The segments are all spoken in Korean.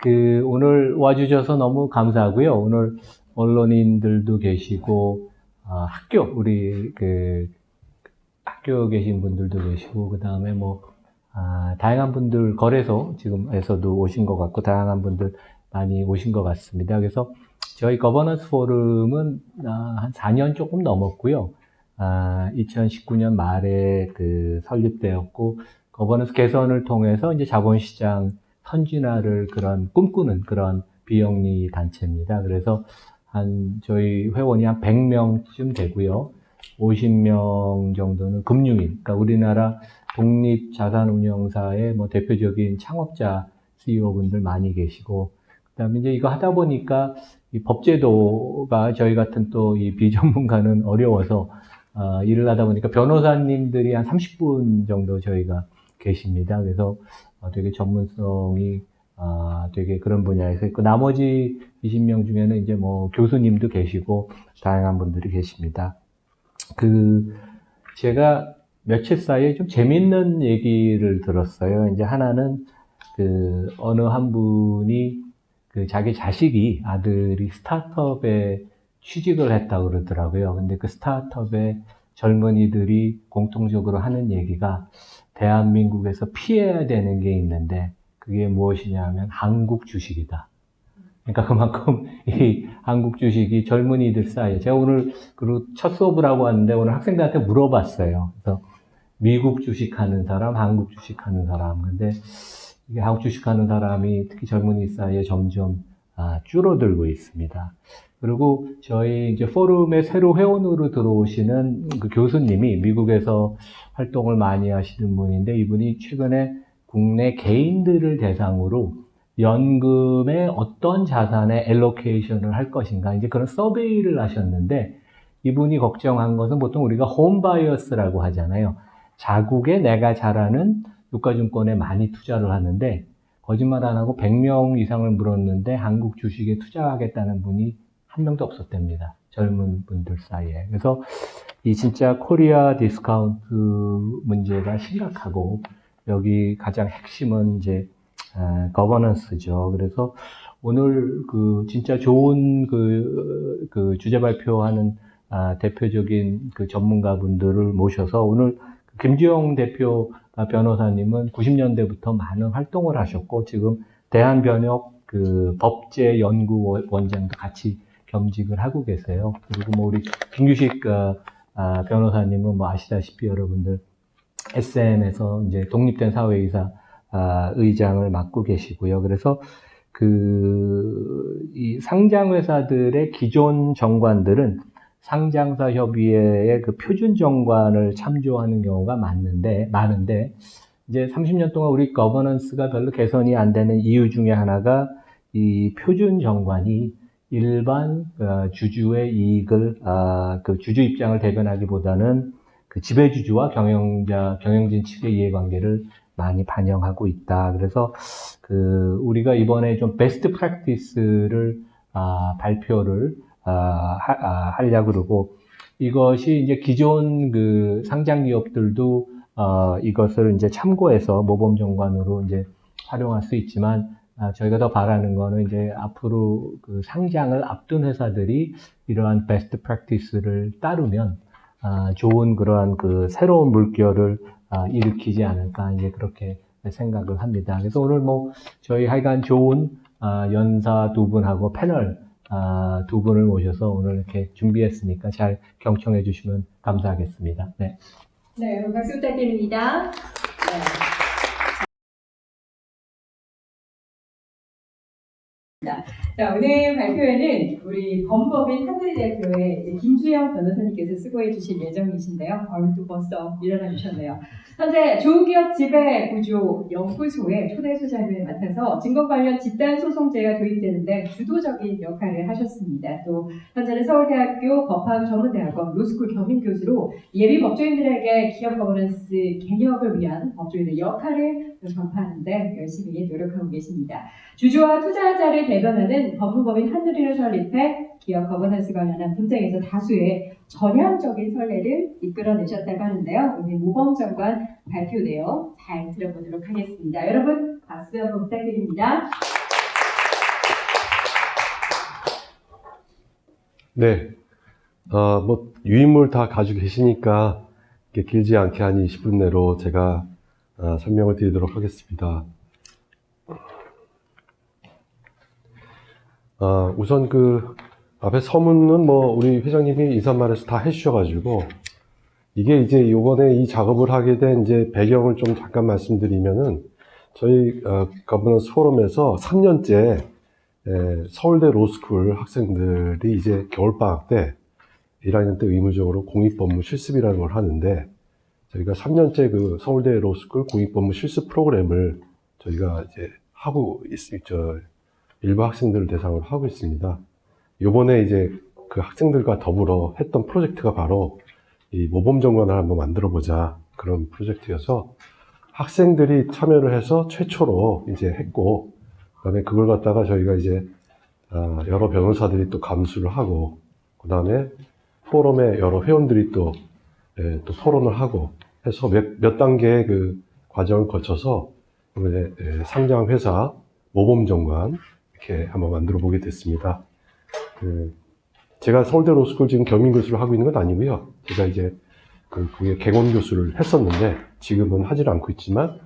오늘 와주셔서 너무 감사하고요. 오늘 언론인들도 계시고, 우리 학교 계신 분들도 계시고, 그 다음에 다양한 분들, 거래소 지금에서도 오신 것 같고, 다양한 분들 많이 오신 것 같습니다. 그래서 저희 거버넌스 포럼은 한 4년 조금 넘었고요. 2019년 말에 설립되었고, 거버넌스 개선을 통해서 이제 자본시장 선진화를 꿈꾸는 그런 비영리 단체입니다. 그래서 저희 회원이 한 100명쯤 되고요. 50명 정도는 금융인, 그러니까 우리나라 독립자산운용사의 대표적인 창업자 CEO분들 많이 계시고, 그 다음에 이제 이거 하다 보니까 이 법제도가 저희 같은 또 이 비전문가는 어려워서, 일을 하다 보니까 변호사님들이 한 30분 정도 저희가 계십니다. 그래서 되게 전문성이 되게 그런 분야에서 있고, 나머지 20명 중에는 이제 교수님도 계시고 다양한 분들이 계십니다. 제가 며칠 사이에 좀 재밌는 얘기를 들었어요. 이제 하나는 어느 한 분이 자기 아들이 스타트업에 취직을 했다고 그러더라고요. 근데 그 스타트업에 젊은이들이 공통적으로 하는 얘기가 대한민국에서 피해야 되는 게 있는데 그게 무엇이냐 하면 한국 주식이다. 그러니까 그만큼 이 한국 주식이 젊은이들 사이에, 제가 오늘 첫 수업을 하고 왔는데 오늘 학생들한테 물어봤어요. 그래서 미국 주식하는 사람, 한국 주식하는 사람. 근데 이게 한국 주식하는 사람이 특히 젊은이 사이에 점점 줄어들고 있습니다. 그리고 저희 이제 포럼에 새로 회원으로 들어오시는 그 교수님이 미국에서 활동을 많이 하시는 분인데, 이분이 최근에 국내 개인들을 대상으로 연금의 어떤 자산에 엘로케이션을 할 것인가, 이제 그런 서베이를 하셨는데, 이분이 걱정한 것은 보통 우리가 홈바이어스라고 하잖아요. 자국에 내가 잘 아는 유가증권에 많이 투자를 하는데, 거짓말 안 하고 100명 이상을 물었는데 한국 주식에 투자하겠다는 분이 한 명도 없었답니다. 젊은 분들 사이에. 그래서 이 진짜 코리아 디스카운트 문제가 심각하고, 여기 가장 핵심은 이제 거버넌스죠. 그래서 오늘 진짜 좋은 주제 발표하는 대표적인 전문가분들을 모셔서, 오늘 김주영 대표 변호사님은 90년대부터 많은 활동을 하셨고, 지금 대한변협 법제연구원장도 같이 겸직을 하고 계세요. 그리고 우리 김규식 변호사님은 아시다시피 여러분들 SM에서 이제 독립된 사회이사 의장을 맡고 계시고요. 그래서 이 상장회사들의 기존 정관들은 상장사 협의회의 표준 정관을 참조하는 경우가 많은데, 이제 30년 동안 우리 거버넌스가 별로 개선이 안 되는 이유 중에 하나가 이 표준 정관이 일반 주주의 이익을, 주주 입장을 대변하기보다는 지배주주와 경영진 측의 이해관계를 많이 반영하고 있다. 그래서 우리가 이번에 좀 베스트 프랙티스를 발표를 하려고 그러고, 이것이 이제 기존 상장 기업들도 이것을 이제 참고해서 모범정관으로 이제 활용할 수 있지만, 저희가 더 바라는 거는 이제 앞으로 상장을 앞둔 회사들이 이러한 베스트 프랙티스를 따르면 좋은 그러한 새로운 물결을 일으키지 않을까, 이제 그렇게 생각을 합니다. 그래서 오늘 저희 하여간 좋은 연사 두 분하고 패널 두 분을 모셔서 오늘 이렇게 준비했으니까 잘 경청해 주시면 감사하겠습니다. 네. 네, 여러분 박수 부탁드립니다. 네. 자, 오늘 발표회는 우리 범법인 한국대학교의 김주영 변호사님께서 수고해 주실 예정이신데요. 또 벌써 일어나 주셨네요. 현재 조기업 지배 구조 연구소의 초대 소장을 맡아서 증거 관련 집단 소송제가 도입되는데 주도적인 역할을 하셨습니다. 또 현재는 서울대학교 법학전문대학원 로스쿨 겸임교수로 예비 법조인들에게 기업 거버넌스 개혁을 위한 법조인의 역할을 전파하는데 열심히 노력하고 계십니다. 주주와 투자자를 대변하는 법무법인 한누리를 설립해 기업 거버넌스 관련한 분쟁에서 다수의 전향적인 선례를 이끌어내셨다고 하는데요. 오늘 모범정관 발표 내용 잘 들어보도록 하겠습니다. 여러분 박수 한번 부탁드립니다. 네. 뭐, 유인물 다 가지고 계시니까, 이렇게 길지 않게 한 20분 내로 제가 설명을 드리도록 하겠습니다. 우선 앞에 서문은 뭐, 우리 회장님이 인사말에서 다 해주셔가지고, 이게 이제 요번에 이 작업을 하게 된 이제 배경을 좀 잠깐 말씀드리면은, 저희, 거버넌스 포럼에서 3년째, 서울대 로스쿨 학생들이 이제 겨울방학 때 1학년 때 의무적으로 공익법무 실습이라는 걸 하는데, 저희가 3년째 그 서울대 로스쿨 공익법무 실습 프로그램을 저희가 이제 하고 일부 학생들을 대상으로 하고 있습니다. 요번에 이제 그 학생들과 더불어 했던 프로젝트가 바로 이 모범정관을 한번 만들어보자, 그런 프로젝트여서 학생들이 참여를 해서 최초로 이제 했고, 그다음에 그걸 갖다가 저희가 이제 여러 변호사들이 또 감수를 하고, 그다음에 포럼의 여러 회원들이 또 토론을 하고 해서 몇 단계의 그 과정을 거쳐서 이제 상장 회사 모범정관 이렇게 한번 만들어 보게 됐습니다. 제가 서울대 로스쿨 지금 겸임 교수를 하고 있는 건 아니고요. 제가 이제 그게 객원 교수를 했었는데 지금은 하질 않고 있지만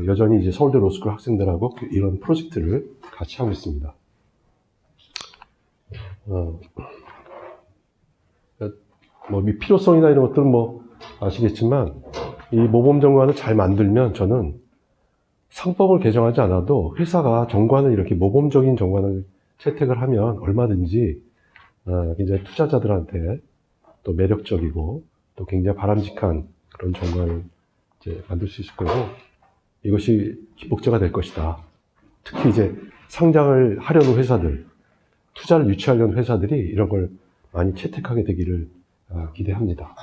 여전히 이제 서울대 로스쿨 학생들하고 이런 프로젝트를 같이 하고 있습니다. 뭐 필요성이나 이런 것들은 뭐 아시겠지만 이 모범정관을 잘 만들면 저는 상법을 개정하지 않아도 회사가 정관을 이렇게 모범적인 정관을 채택을 하면 얼마든지 굉장히 투자자들한테 또 매력적이고 또 굉장히 바람직한 그런 정관을 이제 만들 수 있을 거고, 이것이 기복제가 될 것이다. 특히 이제 상장을 하려는 회사들, 투자를 유치하려는 회사들이 이런 걸 많이 채택하게 되기를 기대합니다.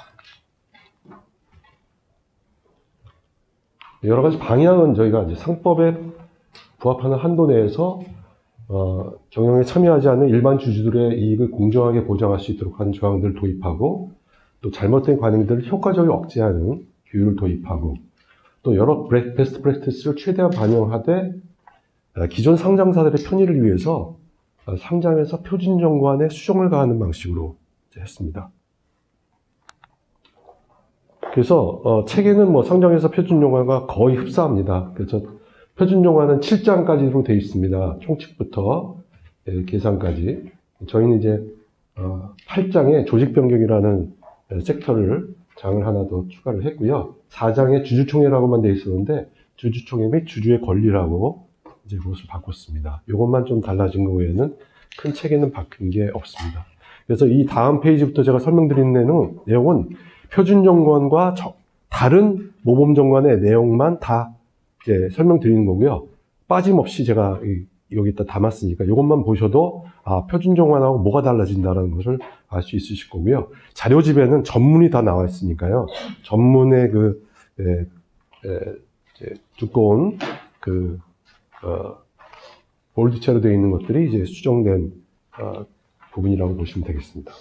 여러 가지 방향은 저희가 이제 상법에 부합하는 한도 내에서 경영에 참여하지 않는 일반 주주들의 이익을 공정하게 보장할 수 있도록 하는 조항들을 도입하고, 또 잘못된 관행들을 효과적으로 억제하는 규율을 도입하고, 또 여러 베스트 프랙티스를 최대한 반영하되 기존 상장사들의 편의를 위해서 상장에서 표준정관에 수정을 가하는 방식으로 했습니다. 그래서 책에는 뭐 상장에서 표준정관과 거의 흡사합니다. 그래서 표준정관은 7장까지로 되어 있습니다. 총칙부터 계산까지. 저희는 이제 8장에 조직변경이라는 섹터를 장을 하나 더 추가를 했고요. 4장에 주주총회라고만 되어 있었는데 주주총회 및 주주의 권리라고 이제 그것을 바꿨습니다. 이것만 좀 달라진 거 외에는 큰 책에는 바뀐 게 없습니다. 그래서 이 다음 페이지부터 제가 설명드리는 내용은 표준정관과 다른 모범정관의 내용만 다 이제 설명드리는 거고요. 빠짐없이 제가 여기다 담았으니까 이것만 보셔도 표준정관하고 뭐가 달라진다는 것을 알 수 있으실 거고요. 자료집에는 전문이 다 나와 있으니까요. 전문의 두꺼운 볼드체로 되어 있는 것들이 이제 수정된 부분이라고 보시면 되겠습니다.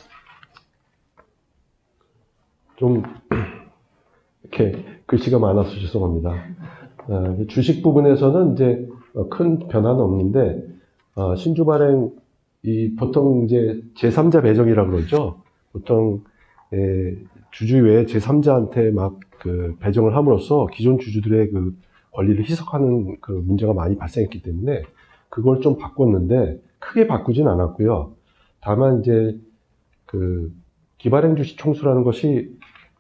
좀 이렇게 글씨가 많아서 죄송합니다. 주식 부분에서는 이제 큰 변화는 없는데 신주 발행 보통 이제 제3자 배정이라고 그러죠. 보통 주주 외에 제3자한테 막 배정을 함으로써 기존 주주들의 그 권리를 희석하는 그 문제가 많이 발생했기 때문에 그걸 좀 바꿨는데 크게 바꾸진 않았고요. 다만 이제 기발행 주식 총수라는 것이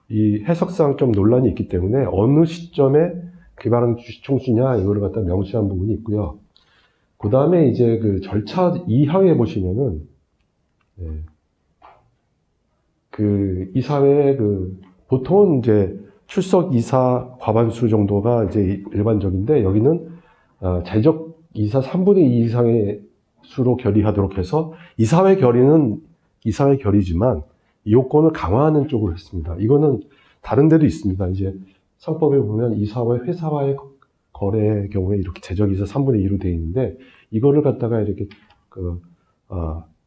이 해석상 좀 논란이 있기 때문에 어느 시점에 기발행 주식 총수냐 이걸 갖다 명시한 부분이 있고요. 그 다음에 이제 절차 2항에 보시면은 이사회에 보통은 이제 출석 이사 과반수 정도가 이제 일반적인데 여기는 재적 이사 3분의 2 이상의 수로 결의하도록 해서 이사회 결의는 이사회 결의지만 이 요건을 강화하는 쪽으로 했습니다. 이거는 다른 데도 있습니다. 이제 상법에 보면 이사회, 회사와의 거래의 경우에 이렇게 재적이사 3분의 2로 되어 있는데 이거를 갖다가 이렇게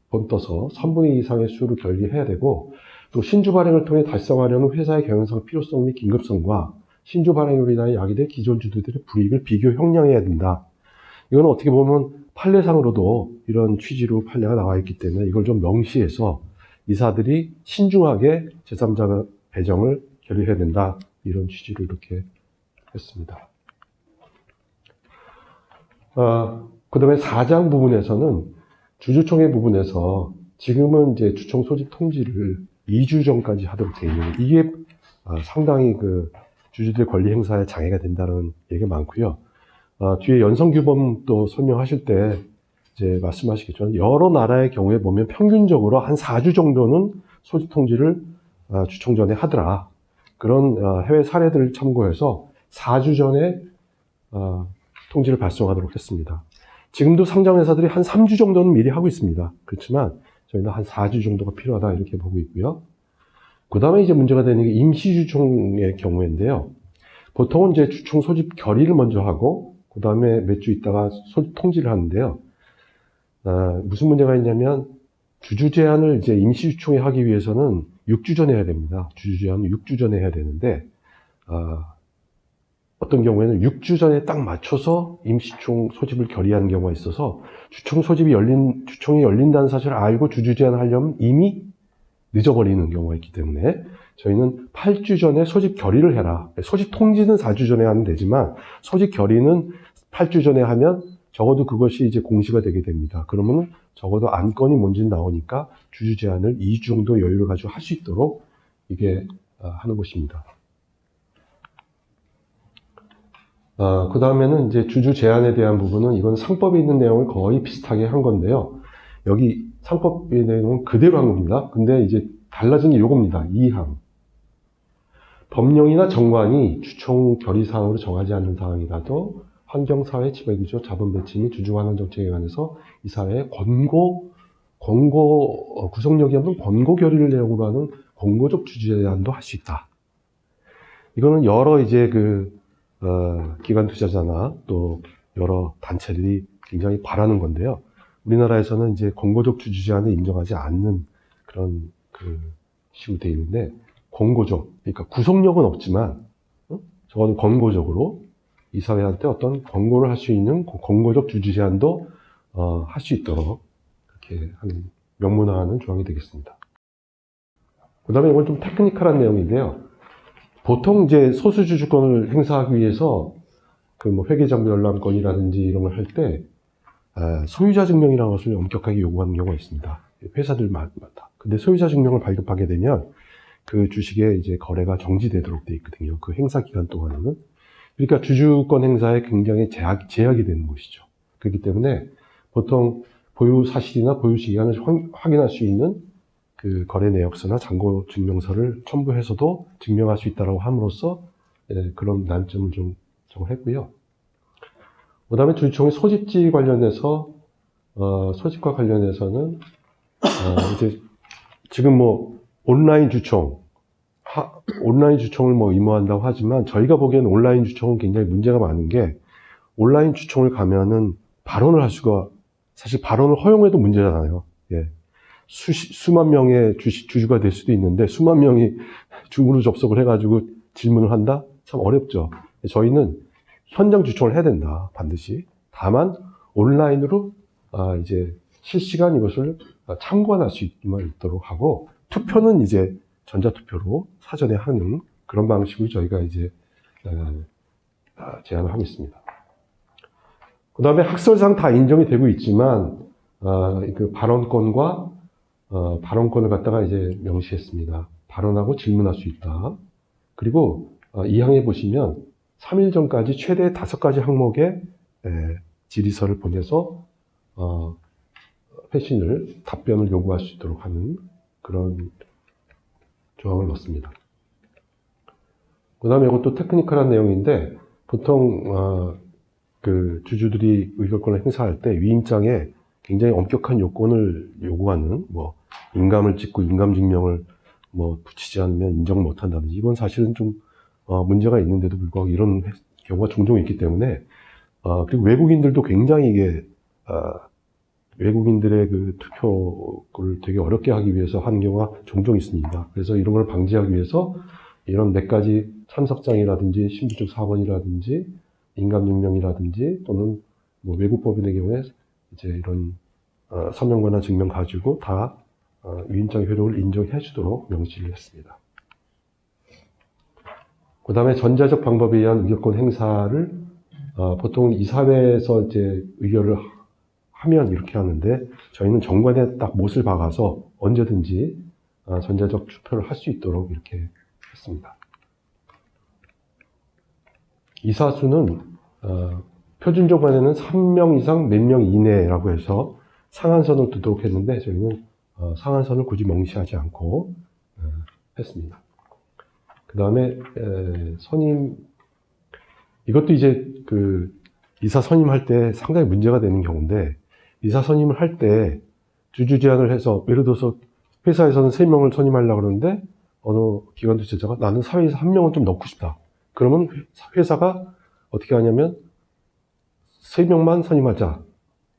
번떠서 3분의 2 이상의 수를 결의해야 되고, 또 신주 발행을 통해 달성하려는 회사의 경영상 필요성 및 긴급성과 신주 발행으로 인하여 야기된 기존 주주들의 불이익을 비교 형량해야 된다. 이건 어떻게 보면 판례상으로도 이런 취지로 판례가 나와 있기 때문에 이걸 좀 명시해서 이사들이 신중하게 제3자 배정을 결의해야 된다. 이런 취지로 이렇게 했습니다. 그 다음에 4장 부분에서는 주주총회 부분에서 지금은 이제 주총 소집 통지를 2주 전까지 하도록 되어 있는 이게 상당히 그 주주들의 권리 행사에 장애가 된다는 얘기가 많고요. 뒤에 연성규범도 설명하실 때 이제 말씀하시겠지만 여러 나라의 경우에 보면 평균적으로 한 4주 정도는 소집 통지를 주총 전에 하더라. 그런 해외 사례들을 참고해서 4주 전에 통지를 발송하도록 했습니다. 지금도 상장회사들이 한 3주 정도는 미리 하고 있습니다. 그렇지만 저희는 한 4주 정도가 필요하다 이렇게 보고 있고요. 그 다음에 이제 문제가 되는 게 임시주총의 경우인데요. 보통은 이제 주총 소집 결의를 먼저 하고 그 다음에 몇 주 있다가 소집 통지를 하는데요. 무슨 문제가 있냐면 주주 제한을 이제 임시주총에 하기 위해서는 6주 전에 해야 됩니다. 주주 제한은 6주 전에 해야 되는데 어떤 경우에는 6주 전에 딱 맞춰서 임시총 소집을 결의하는 경우가 있어서 주총이 열린다는 사실을 알고 주주 제한을 하려면 이미 늦어버리는 경우가 있기 때문에 저희는 8주 전에 소집 결의를 해라. 소집 통지는 4주 전에 하면 되지만 소집 결의는 8주 전에 하면 적어도 그것이 이제 공시가 되게 됩니다. 그러면 적어도 안건이 뭔지 나오니까 주주 제한을 2주 정도 여유를 가지고 할 수 있도록 이게 하는 것입니다. 그 다음에는 이제 주주 제한에 대한 부분은 이건 상법에 있는 내용을 거의 비슷하게 한 건데요. 여기 상법의 내용은 그대로 한 겁니다. 근데 이제 달라진 게 요겁니다. 2항. 법령이나 정관이 주총 결의사항으로 정하지 않는 사항이라도 환경사회 지배구조, 자본 배치 및 주주환원 정책에 관해서 이 사회에 구속력이 없는 권고 결의를 내용으로 하는 권고적 주주 제한도 할 수 있다. 이거는 여러 이제 기관 투자자나 또 여러 단체들이 굉장히 바라는 건데요. 우리나라에서는 이제 권고적 주주 제한을 인정하지 않는 그런 식으로 되어 있는데, 권고적, 그러니까 구속력은 없지만, 적어도 권고적으로 이 사회한테 어떤 권고를 할 수 있는 권고적 주주 제한도 할 수 있도록 이렇게 하는 명문화하는 조항이 되겠습니다. 그 다음에 이건 좀 테크니컬한 내용인데요. 보통 이제 소수주주권을 행사하기 위해서 회계장부 열람권이라든지 이런 걸 할 때 소유자 증명이라는 것을 엄격하게 요구하는 경우가 있습니다. 회사들마다. 근데 소유자 증명을 발급하게 되면 그 주식의 이제 거래가 정지되도록 되어 있거든요. 그 행사 기간 동안에는. 그러니까 주주권 행사에 굉장히 제약이 되는 것이죠. 그렇기 때문에 보통 보유 사실이나 보유 시기간을 확인할 수 있는 그 거래 내역서나 잔고 증명서를 첨부해서도 증명할 수 있다고 함으로써 그런 난점을 좀 정했고요. 그 다음에 주주총회 소집지 관련해서 소집과 관련해서는 이제 지금 온라인 주총을 의무화한다고 하지만 저희가 보기에는 온라인 주총은 굉장히 문제가 많은 게, 온라인 주총을 가면은 발언을 할 수가, 사실 발언을 허용해도 문제잖아요. 예. 수만 명의 주주가 될 수도 있는데 수만 명이 줌으로 접속을 해가지고 질문을 한다? 참 어렵죠. 저희는 현장 주총을 해야 된다. 반드시. 다만 온라인으로 이제 실시간 이것을 참관할 수 있도록 하고, 투표는 이제 전자투표로 사전에 하는 그런 방식으로 저희가 이제 제안을 하고 있습니다. 그 다음에 학설상 다 인정이 되고 있지만 그 발언권을 갖다가 이제 명시했습니다. 발언하고 질문할 수 있다. 그리고 이 항에 보시면 3일 전까지 최대 5가지 항목의 질의서를 보내서 답변을 요구할 수 있도록 하는 그런 조항을 넣습니다. 그 다음에 이것도 테크니컬한 내용인데, 보통 그 주주들이 의결권을 행사할 때 위임장에 굉장히 엄격한 요건을 요구하는, 인감을 찍고 인감증명을 붙이지 않으면 인정 못한다든지, 이건 사실은 좀 문제가 있는데도 불구하고 이런 경우가 종종 있기 때문에, 그리고 외국인들도 굉장히 이게 외국인들의 그 투표를 되게 어렵게 하기 위해서 하는 경우가 종종 있습니다. 그래서 이런 걸 방지하기 위해서 이런 몇 가지 참석장이라든지 신분증 4번이라든지 인감증명이라든지 또는 외국법인의 경우에 이제 이런 서명권이나 증명 가지고 다 위임장 효력을 인정해 주도록 명시를 했습니다. 그 다음에 전자적 방법에 의한 의결권 행사를 보통 이사회에서 이제 의결을 하면 이렇게 하는데 저희는 정관에 딱 못을 박아서 언제든지 전자적 투표를 할 수 있도록 이렇게 했습니다. 이사수는 표준 정관에는 3명 이상 몇 명 이내라고 해서 상한선을 두도록 했는데 저희는 상한선을 굳이 명시하지 않고 했습니다. 그 다음에 선임, 이것도 이제 그 이사 선임할 때 상당히 문제가 되는 경우인데, 이사 선임을 할 때 주주 제안을 해서 예를 들어서 회사에서는 3명을 선임하려고 그러는데 어느 기관 주최자가 나는 사회에서 1명은 좀 넣고 싶다. 그러면 회사가 어떻게 하냐면 3명만 선임하자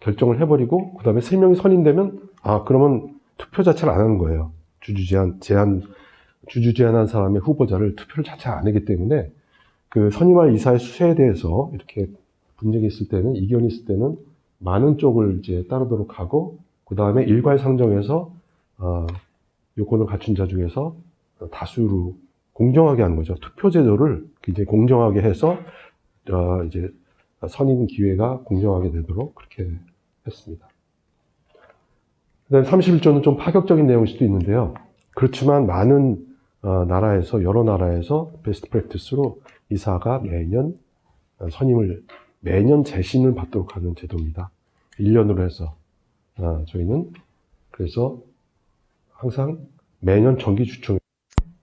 결정을 해버리고 그 다음에 3명이 선임되면 그러면 투표 자체를 안 하는 거예요. 주주 제안한 사람의 후보자를 투표를 자체 안 하기 때문에 그 선임할 이사의 수세에 대해서 이렇게 분쟁이 있을 때는, 이견이 있을 때는 많은 쪽을 이제 따르도록 하고, 그 다음에 일괄상정해서 요건을 갖춘 자 중에서 다수로 공정하게 하는 거죠. 투표 제도를 굉장히 공정하게 해서 이제 선임 기회가 공정하게 되도록 그렇게 했습니다. 그다음 31조는 좀 파격적인 내용일 수도 있는데요. 그렇지만 많은 나라에서, 여러 나라에서 베스트 프랙티스로 이사가 매년 선임을, 매년 재신을 받도록 하는 제도입니다. 1년으로 해서 저희는 그래서 항상 매년 정기 주총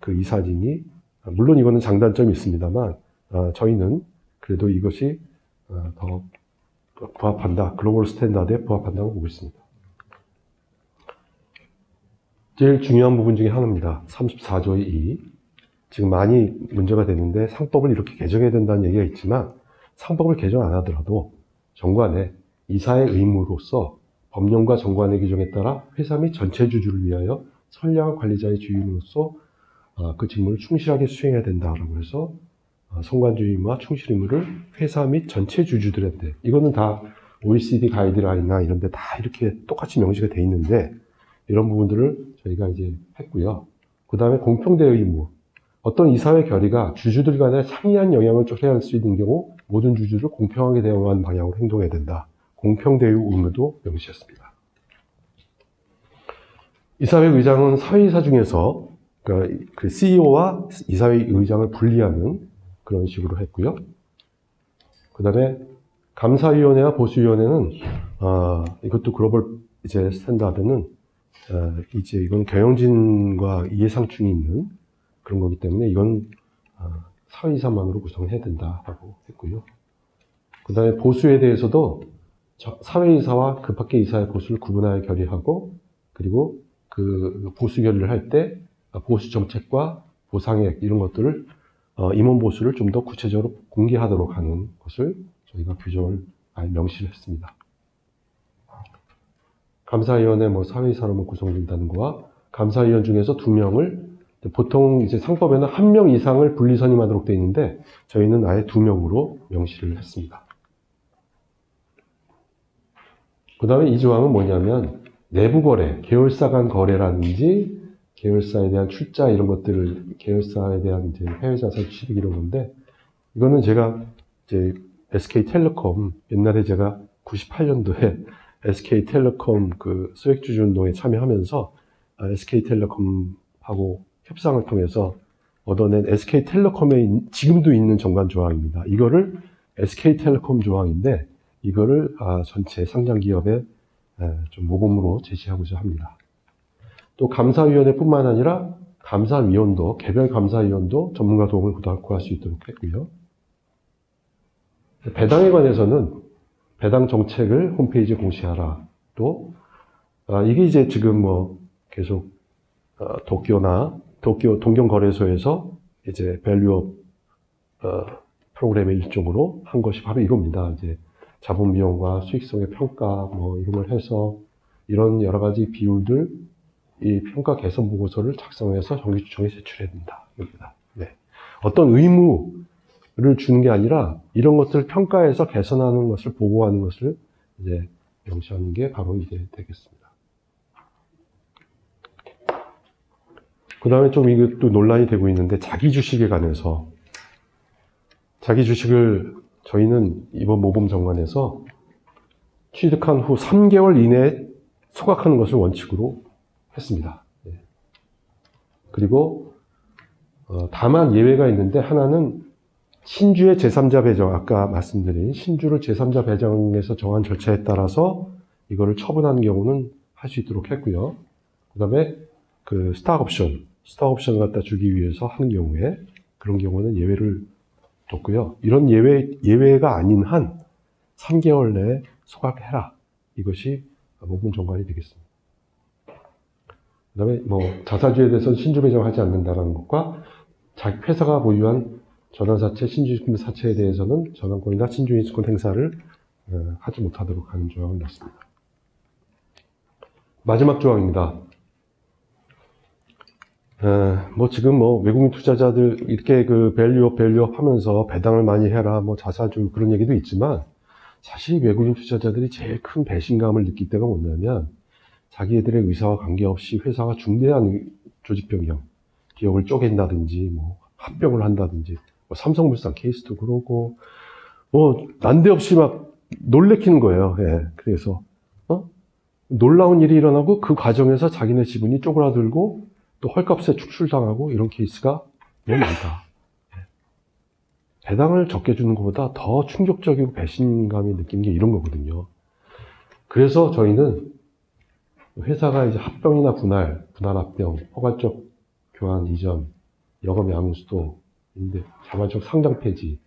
그 이사진이, 물론 이거는 장단점이 있습니다만 저희는 그래도 이것이 더 부합한다, 글로벌 스탠다드에 부합한다고 보고 있습니다. 제일 중요한 부분 중에 하나입니다. 34조의 2. 지금 많이 문제가 되는데 상법을 이렇게 개정해야 된다는 얘기가 있지만 상법을 개정 안 하더라도 정관에 이사의 의무로서 법령과 정관의 규정에 따라 회사 및 전체 주주를 위하여 선량한 관리자의 주인으로서 그 직무를 충실하게 수행해야 된다라고 해서 선관주 의무와 충실 의무를 회사 및 전체 주주들한테, 이거는 다 OECD 가이드라인이나 이런 데 다 이렇게 똑같이 명시가 돼 있는데 이런 부분들을 저희가 이제 했고요. 그 다음에 공평대여 의무. 어떤 이사회 결의가 주주들 간에 상이한 영향을 초래할 수 있는 경우 모든 주주를 공평하게 대우하는 방향으로 행동해야 된다. 공평대여 의무도 명시했습니다. 이사회 의장은 사회이사 중에서 그 CEO와 이사회 의장을 분리하는 그런 식으로 했고요. 그 다음에 감사위원회와 보수위원회는 이것도 글로벌 이제 스탠다드는 이제 이건 경영진과 이해상충이 있는 그런 거기 때문에 이건 사회이사만으로 구성해야 된다라고 했고요. 그 다음에 보수에 대해서도 사회이사와 그 밖의 이사의 보수를 구분하여 결의하고, 그리고 그 보수 결의를 할 때 보수 정책과 보상액 이런 것들을 임원 보수를 좀 더 구체적으로 공개하도록 하는 것을 저희가 규정을 명시를 했습니다. 감사위원회 사회이사로 구성된다는 거와 감사위원 중에서 2명을 보통 이제 상법에는 1명 이상을 분리 선임하도록 되어 있는데 저희는 아예 2명으로 명시를 했습니다. 그 다음에 이 조항은 뭐냐면 내부 거래, 계열사 간 거래라든지 계열사에 대한 출자 이런 것들을, 계열사에 대한 이제 해외 자산 취득 이런 건데, 이거는 제가 이제 SK텔레콤, 옛날에 제가 98년도에 SK텔레콤 그 소액주주 운동에 참여하면서 SK텔레콤하고 협상을 통해서 얻어낸 SK텔레콤에 지금도 있는 정관 조항입니다. 이거를 SK텔레콤 조항인데 이거를 전체 상장 기업에 좀 모범으로 제시하고자 합니다. 또 감사위원회뿐만 아니라 감사위원도, 개별 감사위원도 전문가 도움을 구할 수 있도록 했고요. 배당에 관해서는 배당 정책을 홈페이지에 공시하라. 또 이게 이제 지금 계속 동경거래소에서 이제 밸류업 프로그램의 일종으로 한 것이 바로 이겁니다. 이제 자본 비용과 수익성의 평가 이런 걸 해서 이런 여러 가지 비율들, 이 평가 개선 보고서를 작성해서 정기주총에 제출해야 된다. 입니다. 네. 어떤 의무를 주는 게 아니라 이런 것들을 평가해서 개선하는 것을 보고하는 것을 이제 명시하는 게 바로 이게 되겠습니다. 그 다음에 좀 이것도 논란이 되고 있는데, 자기 주식에 관해서, 자기 주식을 저희는 이번 모범 정관에서 취득한 후 3개월 이내에 소각하는 것을 원칙으로 했습니다. 예. 그리고 다만 예외가 있는데, 하나는 신주의 제3자 배정, 아까 말씀드린 신주를 제3자 배정에서 정한 절차에 따라서 이거를 처분하는 경우는 할 수 있도록 했고요. 그 다음에 그 스탁 옵션을 갖다 주기 위해서 하는 경우에 그런 경우는 예외를 뒀고요. 이런 예외가 아닌 한 3개월 내에 소각해라. 이것이 모범 정관이 되겠습니다. 그 다음에 뭐 자사주에 대해서는 신주 배정하지 않는다는 것과 자기 회사가 보유한 전환사채, 신주인수권 사채에 대해서는 전환권이나 신주인수권 행사를 하지 못하도록 하는 조항을 넣습니다. 마지막 조항입니다. 뭐 지금 뭐 외국인 투자자들 이렇게 그 밸류업 하면서 배당을 많이 해라, 뭐 자사주 그런 얘기도 있지만, 사실 외국인 투자자들이 제일 큰 배신감을 느낄 때가 뭐냐면, 자기들의 의사와 관계없이 회사가 중대한 조직 변경, 기업을 쪼갠다든지, 뭐 합병을 한다든지, 뭐 삼성물산 케이스도 그러고, 뭐 난데없이 막 놀래키는 거예요. 예. 그래서 놀라운 일이 일어나고 그 과정에서 자기네 지분이 쪼그라들고 또 헐값에 축출당하고 이런 케이스가 너무 많다. 예. 배당을 적게 주는 것보다 더 충격적이고 배신감이 느끼는 게 이런 거거든요. 그래서 저희는 회사가 이제 합병이나 분할 합병, 포괄적 교환 이전, 여금 양수도, 자발적 상장 폐지,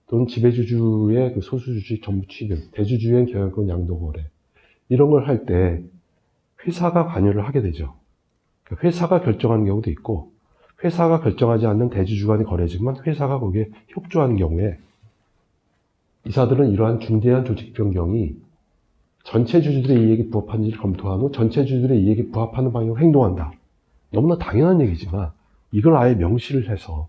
또는 지배주주의 그 소수주식 전부 취득, 대주주의 경영권 양도 거래, 이런 걸 할 때 회사가 관여를 하게 되죠. 회사가 결정하는 경우도 있고, 회사가 결정하지 않는 대주주 간의 거래지만 회사가 거기에 협조하는 경우에 이사들은 이러한 중대한 조직 변경이 전체 주주들의 이익에 부합하는지를 검토한 후 전체 주주들의 이익에 부합하는 방향으로 행동한다. 너무나 당연한 얘기지만 이걸 아예 명시를 해서,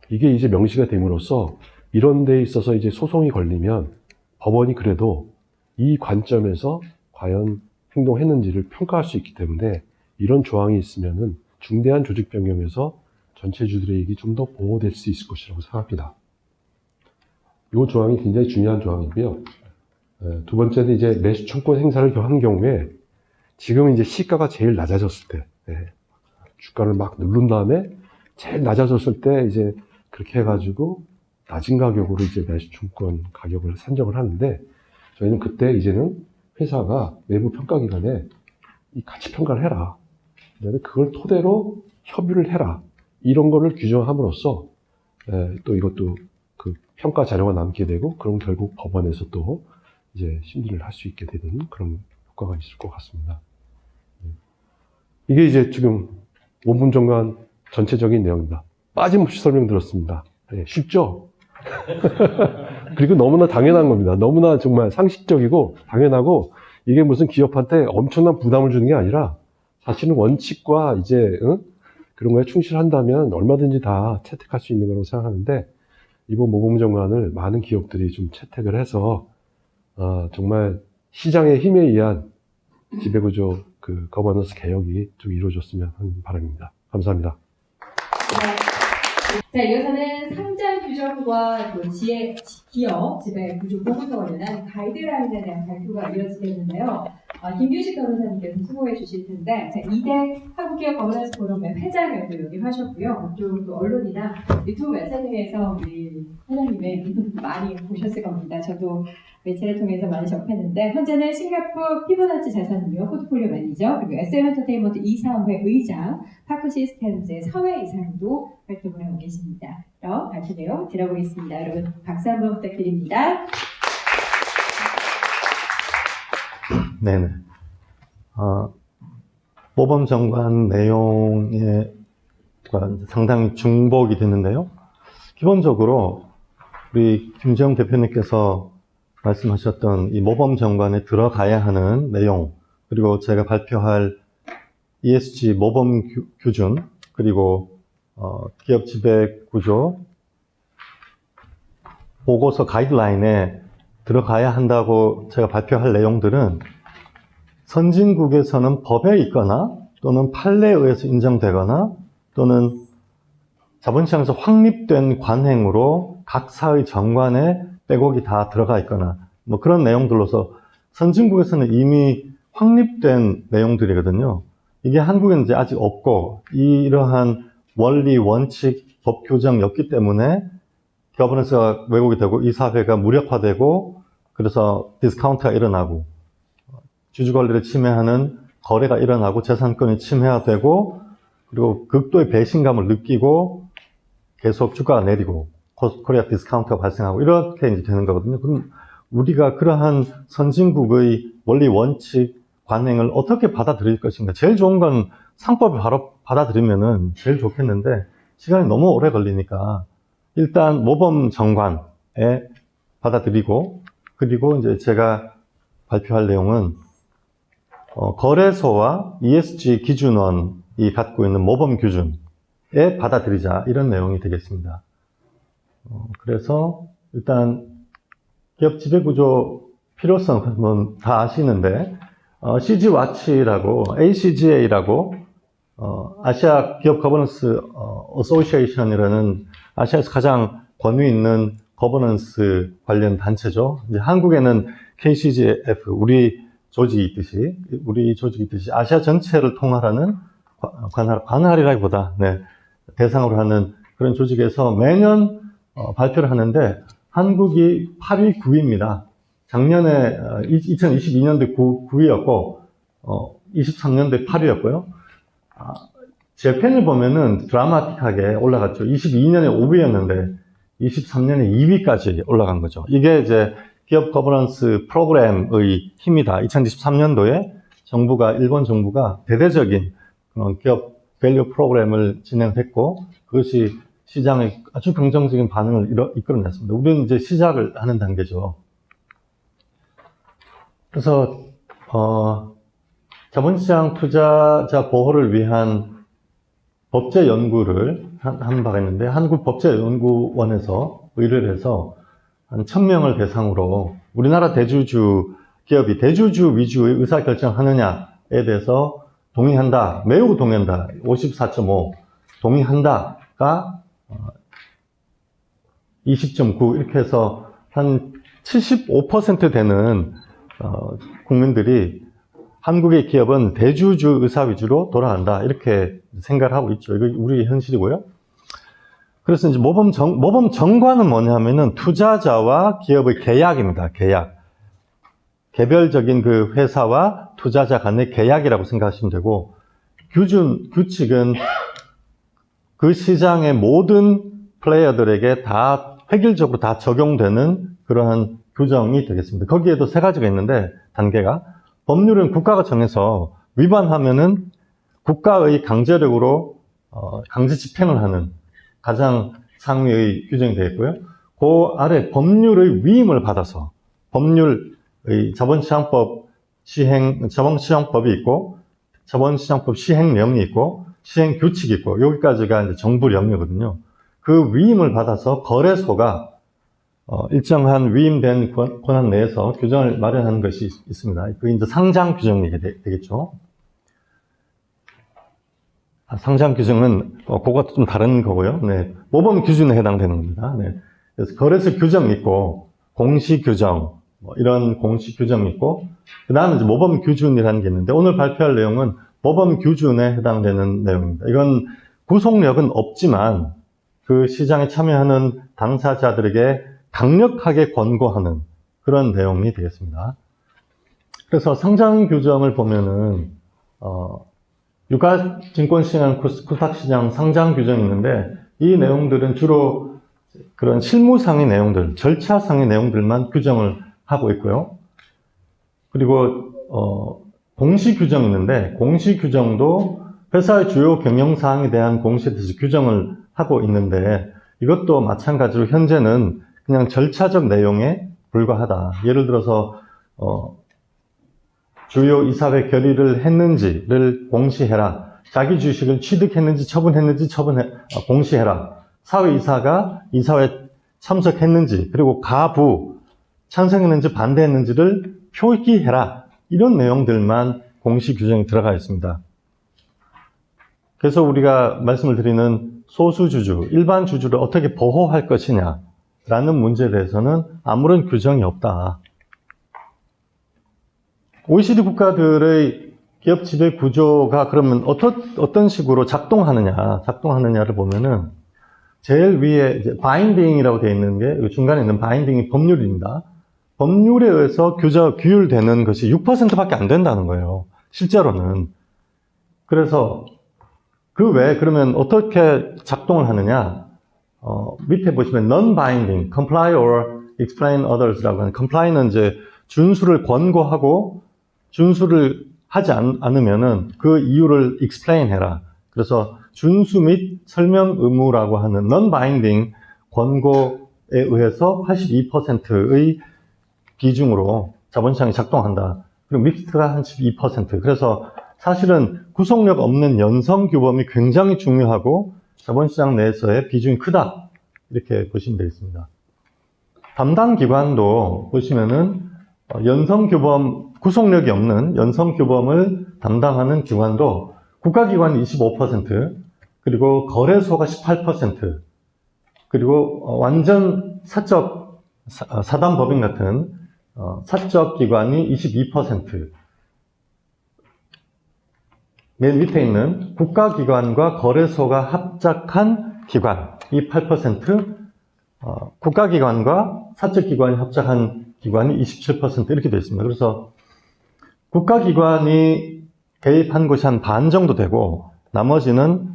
이게 이제 명시가 됨으로써 이런 데에 있어서 이제 소송이 걸리면 법원이 그래도 이 관점에서 과연 행동했는지를 평가할 수 있기 때문에, 이런 조항이 있으면은 중대한 조직 변경에서 전체 주주들의 이익이 좀 더 보호될 수 있을 것이라고 생각합니다. 이 조항이 굉장히 중요한 조항이고요. 두 번째는 이제 매수청권 행사를 한 경우에, 지금 이제 시가가 제일 낮아졌을 때, 주가를 막 누른 다음에 제일 낮아졌을 때 이제 그렇게 해가지고 낮은 가격으로 이제 매수청권 가격을 산정을 하는데, 저희는 그때 이제는 회사가 외부 평가기관에 이 가치 평가를 해라. 그다음에 그걸 토대로 협의를 해라. 이런 거를 규정함으로써 또 이것도 그 평가 자료가 남게 되고, 그럼 결국 법원에서 또 이제 심리를 할 수 있게 되는 그런 효과가 있을 것 같습니다. 이게 이제 지금 모범 정관 전체적인 내용입니다. 빠짐없이 설명드렸습니다. 쉽죠? 그리고 너무나 당연한 겁니다. 너무나 정말 상식적이고 당연하고, 이게 무슨 기업한테 엄청난 부담을 주는 게 아니라 사실은 원칙과 이제 그런 거에 충실한다면 얼마든지 다 채택할 수 있는 거라고 생각하는데, 이번 모범 정관을 많은 기업들이 좀 채택을 해서 정말 시장의 힘에 의한 지배구조 그 거버넌스 개혁이 좀 이루어졌으면 하는 바람입니다. 감사합니다. 자, 이어서는 상장 규정과 또 기업 지배 구조 보고서 관련한 가이드라인에 대한 발표가 이어지겠는데요. 김규식 변호사님께서 수고해 주실 텐데, 자, 2대 한국기업 거버넌스 포럼의 회장을 또 역임하셨고요. 또 언론이나 유튜브 매체 등에서 우리 회장님의 인터뷰 많이 보셨을 겁니다. 저도 매체를 통해서 많이 접했는데, 현재는 싱가포르 피보나치 자산운용 포트폴리오 매니저, 그리고 SM엔터테인먼트 이사회 의장, 파크 시스템즈의 사회 이사로 활동을 하고 계십니다. 그럼 발표 내용 들어보겠습니다. 여러분 박수 한번 부탁드립니다. 네네. 모범 정관 내용에 상당히 중복이 되는데요. 기본적으로 우리 김지영 대표님께서 말씀하셨던 이 모범 정관에 들어가야 하는 내용, 그리고 제가 발표할 ESG 모범 규준, 그리고 기업 지배 구조 보고서 가이드라인에 들어가야 한다고 제가 발표할 내용들은 선진국에서는 법에 있거나 또는 판례에 의해서 인정되거나 또는 자본시장에서 확립된 관행으로 각 사의 정관에 빼곡이 다 들어가 있거나 뭐 그런 내용들로서 선진국에서는 이미 확립된 내용들이거든요. 이게 한국에는 이제 아직 없고 이러한 원리, 원칙, 법 규정이 없기 때문에 거버넌스가 왜곡이 되고 이 사회가 무력화되고 그래서 디스카운트가 일어나고 주주 권리를 침해하는 거래가 일어나고 재산권이 침해되고 그리고 극도의 배신감을 느끼고 계속 주가가 내리고 코리아 디스카운트가 발생하고 이렇게 이제 되는 거거든요. 그럼 우리가 그러한 선진국의 원리, 원칙, 관행을 어떻게 받아들일 것인가. 제일 좋은 건 상법을 바로 받아들이면은 제일 좋겠는데 시간이 너무 오래 걸리니까 일단 모범 정관에 받아들이고 그리고 이제 제가 발표할 내용은 거래소와 ESG 기준원이 갖고 있는 모범 기준에 받아들이자 이런 내용이 되겠습니다. 그래서 일단 기업 지배구조 필요성은 다 아시는데 CG와치라고 ACGA라고 아시아 기업 거버넌스 어소시에이션이라는 아시아에서 가장 권위 있는 거버넌스 관련 단체죠. 이제 한국에는 KCGF 우리 조직이 있듯이 아시아 전체를 통할하는 관할이라기보다 대상으로 하는 그런 조직에서 매년 발표를 하는데 한국이 8위, 9위입니다. 작년에 2022년도에 9위였고 23년도에 8위였고요. 재팬을 보면은 드라마틱하게 올라갔죠. 22년에 5위였는데 23년에 2위까지 올라간 거죠. 이게 이제 기업 거버넌스 프로그램의 힘이다. 2023년도에 일본 정부가 대대적인 기업 밸류 프로그램을 진행했고 그것이 시장의 아주 긍정적인 반응을 이끌어냈습니다. 우리는 이제 시작을 하는 단계죠. 그래서 자본시장 투자자 보호를 위한 법제 연구를 한 바가 있는데 한국법제연구원에서 의뢰를 해서 한 1000명을 대상으로 우리나라 대주주 기업이 대주주 위주의 의사결정하느냐에 대해서 동의한다, 매우 동의한다, 54.5, 동의한다가 20.9 이렇게 해서 한 75% 되는 국민들이 한국의 기업은 대주주 의사 위주로 돌아간다 이렇게 생각을 하고 있죠. 이거 우리 현실이고요. 그래서 이제 모범 정관은 뭐냐면은 투자자와 기업의 계약입니다. 계약. 개별적인 그 회사와 투자자 간의 계약이라고 생각하시면 되고 규칙은 그 시장의 모든 플레이어들에게 다 획일적으로 다 적용되는 그러한 규정이 되겠습니다. 거기에도 3가지가 있는데 단계가 법률은 국가가 정해서 위반하면은 국가의 강제력으로 강제 집행을 하는 가장 상위의 규정이 되겠고요. 그 아래 법률의 위임을 받아서 법률의 자본시장법이 있고 자본시장법 시행령이 있고 시행규칙이 있고 여기까지가 이제 정부령이거든요. 그 위임을 받아서 거래소가 일정한 위임된 권한 내에서 규정을 마련하는 것이 있습니다. 그게 이제 상장 규정이 되겠죠. 상장 규정은 그것도 좀 다른 거고요. 모범 기준에 해당되는 겁니다. 그래서 거래소 규정이 있고 공시 규정 이런 공시 규정이 있고 그 다음에 이제 모범 기준이라는 게 있는데 오늘 발표할 내용은 모범 기준에 해당되는 내용입니다. 이건 구속력은 없지만 그 시장에 참여하는 당사자들에게 강력하게 권고하는 그런 내용이 되겠습니다. 그래서 상장 규정을 보면은 유가증권시장, 코스닥시장 상장 규정이 있는데 이 내용들은 주로 그런 실무상의 내용들, 절차상의 내용들만 규정을 하고 있고요. 그리고 공시 규정이 있는데 공시 규정도 회사의 주요 경영사항에 대한 공시에 대해서 규정을 하고 있는데 이것도 마찬가지로 현재는 그냥 절차적 내용에 불과하다. 예를 들어서 주요 이사회 결의를 했는지를 공시해라. 자기 주식을 취득했는지 처분했는지 공시해라. 사회이사가 이사회에 참석했는지 그리고 가부 찬성했는지 반대했는지를 표기해라. 이런 내용들만 공시 규정이 들어가 있습니다. 그래서 우리가 말씀을 드리는 소수주주, 일반 주주를 어떻게 보호할 것이냐라는 문제에 대해서는 아무런 규정이 없다. OECD 국가들의 기업 지배 구조가 그러면 어떤 식으로 작동하느냐를 보면은 제일 위에 이제 바인딩이라고 되어 있는 게 중간에 있는 바인딩이 법률입니다. 법률에 의해서 규율되는 것이 6%밖에 안 된다는 거예요. 실제로는. 그래서 그 외에 그러면 어떻게 작동을 하느냐? 밑에 보시면 non-binding, comply or explain others라고 하는 comply는 이제 준수를 권고하고 준수를 하지 않으면은 그 이유를 explain 해라. 그래서 준수 및 설명 의무라고 하는 non-binding 권고에 의해서 82%의 비중으로 자본시장이 작동한다. 그리고 믹스트가 한 12%. 그래서 사실은 구속력 없는 연성 규범이 굉장히 중요하고 자본시장 내에서의 비중이 크다. 이렇게 보시면 되겠습니다. 담당 기관도 보시면은 연성 규범, 구속력이 없는 연성 규범을 담당하는 기관도 국가기관이 25%, 그리고 거래소가 18%, 그리고 완전 사적, 사단법인 같은 사적 기관이 22%, 맨 밑에 있는 국가기관과 거래소가 합작한 기관이 8%, 국가기관과 사적기관이 합작한 기관이 27% 이렇게 되어 있습니다. 그래서 국가기관이 개입한 것이 한 반 정도 되고 나머지는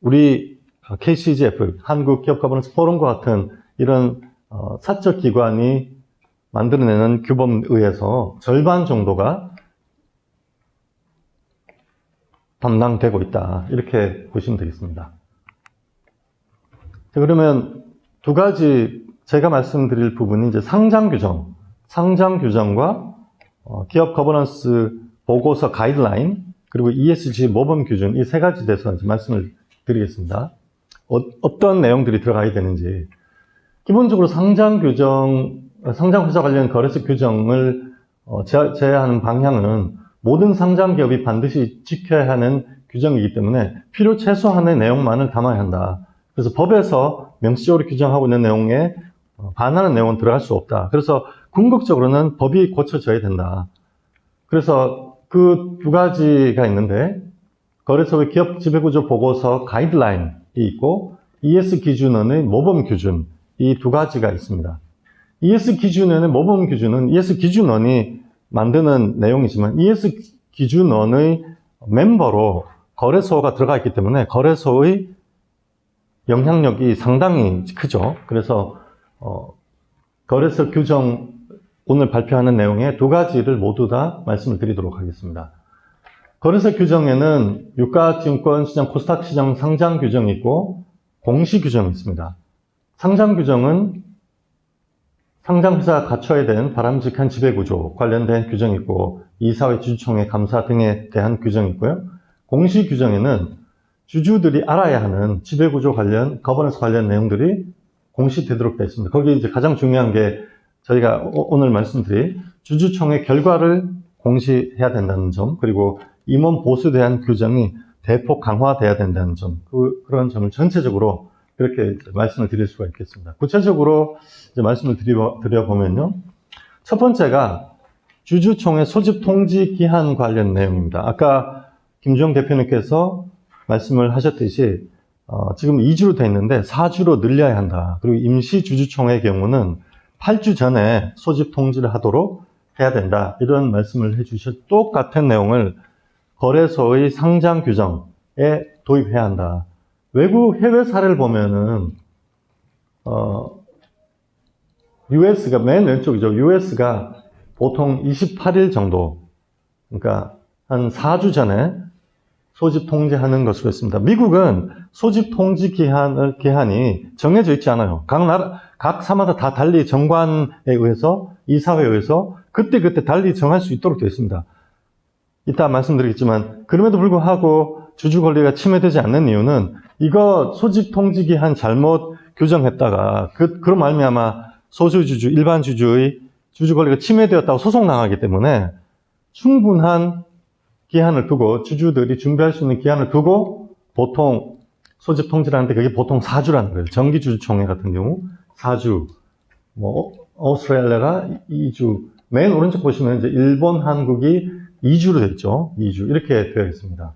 우리 KCGF, 한국기업가버넌스 포럼과 같은 이런 사적기관이 만들어내는 규범에 의해서 절반 정도가 담당되고 있다. 이렇게 보시면 되겠습니다. 자, 그러면 두 가지 제가 말씀드릴 부분이 이제 상장 규정과 기업 거버넌스 보고서 가이드라인, 그리고 ESG 모범 기준, 이 세 가지 대해서 이제 말씀을 드리겠습니다. 어떤 내용들이 들어가야 되는지. 기본적으로 상장 회사 관련 거래소 규정을 제외하는 방향은 모든 상장 기업이 반드시 지켜야 하는 규정이기 때문에 필요 최소한의 내용만을 담아야 한다. 그래서 법에서 명시적으로 규정하고 있는 내용에 반하는 내용은 들어갈 수 없다. 그래서 궁극적으로는 법이 고쳐져야 된다. 그래서 그 두 가지가 있는데 거래소의 기업 지배구조 보고서 가이드라인이 있고 ES 기준원의 모범 기준, 이 두 가지가 있습니다. ES 기준원의 모범 기준은 ES 기준원이 만드는 내용이지만 ES 기준원의 멤버로 거래소가 들어가 있기 때문에 거래소의 영향력이 상당히 크죠. 그래서 거래소 규정 오늘 발표하는 내용의 두 가지를 모두 다 말씀을 드리도록 하겠습니다. 거래소 규정에는 유가증권시장, 코스닥시장 상장 규정이 있고 공시 규정이 있습니다. 상장 규정은 상장회사가 갖춰야 되는 바람직한 지배구조 관련된 규정이 있고 이사회 주주총회 감사 등에 대한 규정이 있고요. 공시 규정에는 주주들이 알아야 하는 지배구조 관련, 거버넌스 관련 내용들이 공시되도록 되어 있습니다. 거기 이제 가장 중요한 게 저희가 오늘 말씀드린 주주총회 결과를 공시해야 된다는 점, 그리고 임원 보수에 대한 규정이 대폭 강화돼야 된다는 점, 그런 점을 전체적으로 그렇게 말씀을 드릴 수가 있겠습니다. 구체적으로 이제 말씀을 드려보면요. 첫 번째가 주주총회 소집 통지 기한 관련 내용입니다. 아까 김주영 대표님께서 말씀을 하셨듯이 지금 2주로 되어 있는데 4주로 늘려야 한다. 그리고 임시 주주총회의 경우는 8주 전에 소집 통지를 하도록 해야 된다. 이런 말씀을 해주셨. 똑같은 내용을 거래소의 상장 규정에 도입해야 한다. 외국 해외 사례를 보면은 US가 맨 왼쪽이죠. US가 보통 28일 정도, 그러니까 한 4주 전에 소집 통지하는 것으로 했습니다. 미국은 소집 통지 기한이 정해져 있지 않아요. 각 사마다 다 달리 정관에 의해서, 이사회에 의해서 그때 달리 정할 수 있도록 되어 있습니다. 이따 말씀드리겠지만, 그럼에도 불구하고 주주 권리가 침해되지 않는 이유는 이거 소집 통지 기한 잘못 규정했다가 그런 말미암아 소수주주, 일반 주주의 주주 권리가 침해되었다고 소송당하기 때문에 충분한 기한을 두고, 주주들이 준비할 수 있는 기한을 두고 보통 소집 통지라는데 그게 보통 4주라는 거예요. 정기주주총회 같은 경우 4주, 뭐 오스트레일리아가 2주, 맨 오른쪽 보시면 이제 일본, 한국이 2주로 되어 있죠. 2주 이렇게 되어 있습니다.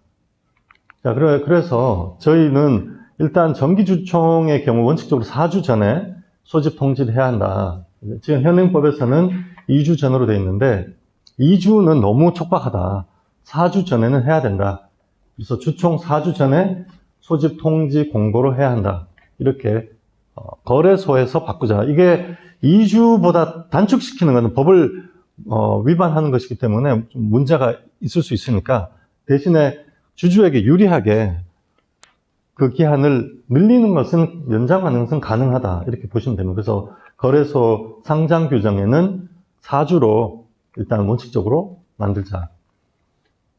자, 그래서 저희는 일단 정기주총의 경우 원칙적으로 4주 전에 소집 통지를 해야 한다. 지금 현행법에서는 2주 전으로 되어 있는데 2주는 너무 촉박하다. 4주 전에는 해야 된다. 그래서 주총 4주 전에 소집 통지 공고를 해야 한다. 이렇게 거래소에서 바꾸자. 이게 2주보다 단축시키는 것은 법을 위반하는 것이기 때문에 좀 문제가 있을 수 있으니까 대신에 주주에게 유리하게 그 기한을 늘리는 것은 연장하는 것은 가능하다. 이렇게 보시면 됩니다. 그래서 거래소 상장 규정에는 4주로 일단 원칙적으로 만들자.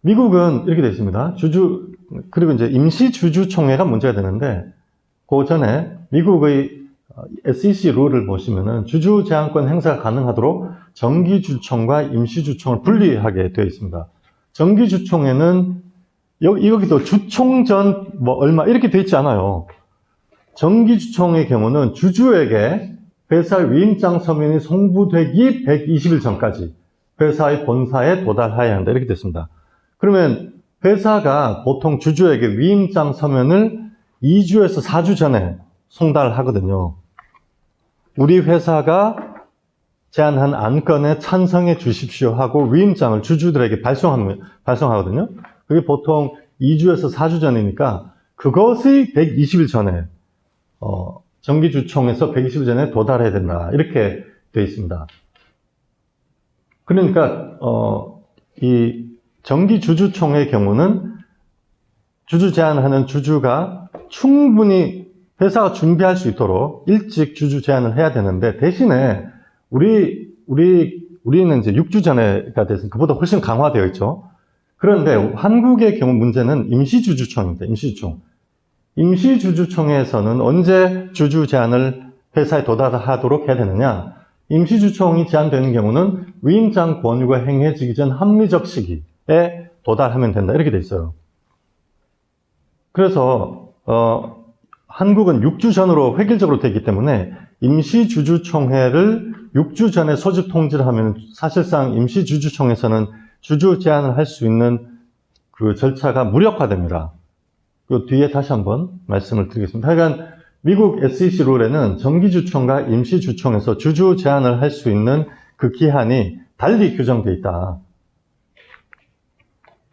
미국은 이렇게 되어 있습니다. 그리고 이제 임시주주총회가 문제가 되는데, 그 전에 미국의 SEC 룰을 보시면은 주주 제한권 행사가 가능하도록 정기주총과 임시주총을 분리하게 되어 있습니다. 정기주총회는 여기도 주총 전 뭐 얼마 이렇게 되어 있지 않아요. 정기주총의 경우는 주주에게 회사의 위임장 서면이 송부되기 120일 전까지 회사의 본사에 도달해야 한다. 이렇게 됐습니다. 그러면 회사가 보통 주주에게 위임장 서면을 2주에서 4주 전에 송달하거든요. 우리 회사가 제안한 안건에 찬성해 주십시오 하고 위임장을 주주들에게 발송하거든요. 그게 보통 2주에서 4주 전이니까 그것이 120일 전에 정기주총에서 120일 전에 도달해야 된다. 이렇게 되어 있습니다. 그러니까 이 정기주주총의 경우는 주주 제안하는 주주가 충분히 회사가 준비할 수 있도록 일찍 주주 제안을 해야 되는데 대신에 우리는 이제 6주 전에가 돼서 그보다 훨씬 강화되어 있죠. 그런데 한국의 경우 문제는 임시주주총입니다. 임시주주총. 임시주주총회에서는 언제 주주 제안을 회사에 도달하도록 해야 되느냐? 임시주총이 제안되는 경우는 위임장 권유가 행해지기 전 합리적 시기에 도달하면 된다. 이렇게 돼 있어요. 그래서 한국은 6주 전으로 획일적으로 되기 때문에 임시주주총회를 6주 전에 소집 통지를 하면 사실상 임시주주총회에서는 주주 제안을 할 수 있는 그 절차가 무력화됩니다. 그 뒤에 다시 한번 말씀을 드리겠습니다. 하여간 미국 SEC 룰에는 정기주총과 임시주총에서 주주 제안을 할 수 있는 그 기한이 달리 규정되어 있다.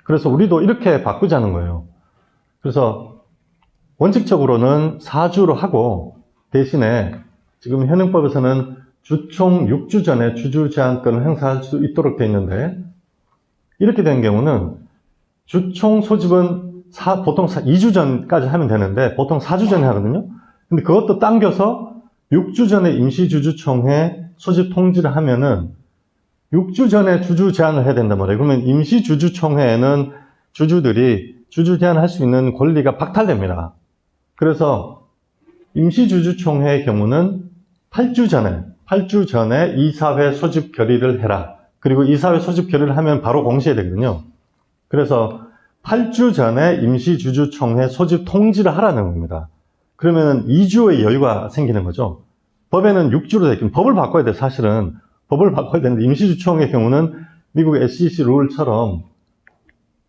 그래서 우리도 이렇게 바꾸자는 거예요. 그래서 원칙적으로는 4주로 하고 대신에 지금 현행법에서는 주총 6주 전에 주주 제안권을 행사할 수 있도록 되어 있는데 이렇게 된 경우는 주총 소집은 보통 2주 전까지 하면 되는데 보통 4주 전에 하거든요. 근데 그것도 당겨서 6주 전에 임시주주총회 소집 통지를 하면은 6주 전에 주주 제안을 해야 된단 말이에요. 그러면 임시주주총회에는 주주들이 주주 제안할 수 있는 권리가 박탈됩니다. 그래서 임시주주총회의 경우는 8주 전에 이사회 소집 결의를 해라. 그리고 이사회 소집 결의를 하면 바로 공시해야 되거든요. 그래서 8주 전에 임시주주총회 소집 통지를 하라는 겁니다. 그러면 2주의 여유가 생기는 거죠. 법에는 6주로 되어 있긴 법을 바꿔야 돼요. 사실은 법을 바꿔야 되는데 임시주총의 경우는 미국 SEC 룰처럼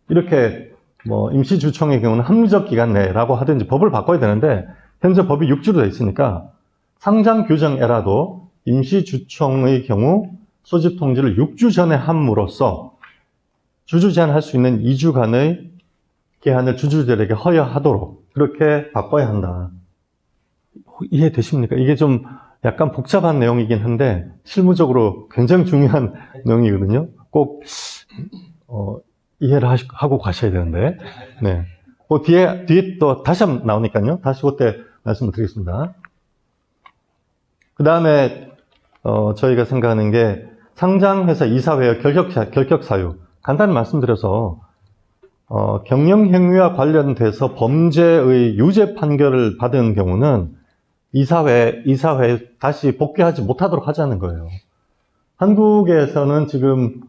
이렇게 뭐 임시주총의 경우는 합리적 기간 내라고 하든지 법을 바꿔야 되는데 현재 법이 6주로 되어 있으니까 상장 규정에라도 임시주총의 경우 소집 통지를 6주 전에 함으로써 주주 제안할 수 있는 2주간의 기한을 주주들에게 허여하도록 그렇게 바꿔야 한다. 이해되십니까? 이게 좀 약간 복잡한 내용이긴 한데 실무적으로 굉장히 중요한 내용이거든요. 꼭 이해를 하고 가셔야 되는데. 네. 그 뒤에 또 다시 한번 나오니까요. 다시 그때 말씀을 드리겠습니다. 그 다음에 저희가 생각하는 게 상장회사 이사회의 결격 사유. 간단히 말씀드려서 경영행위와 관련돼서 범죄의 유죄 판결을 받은 경우는 이사회에 다시 복귀하지 못하도록 하자는 거예요. 한국에서는 지금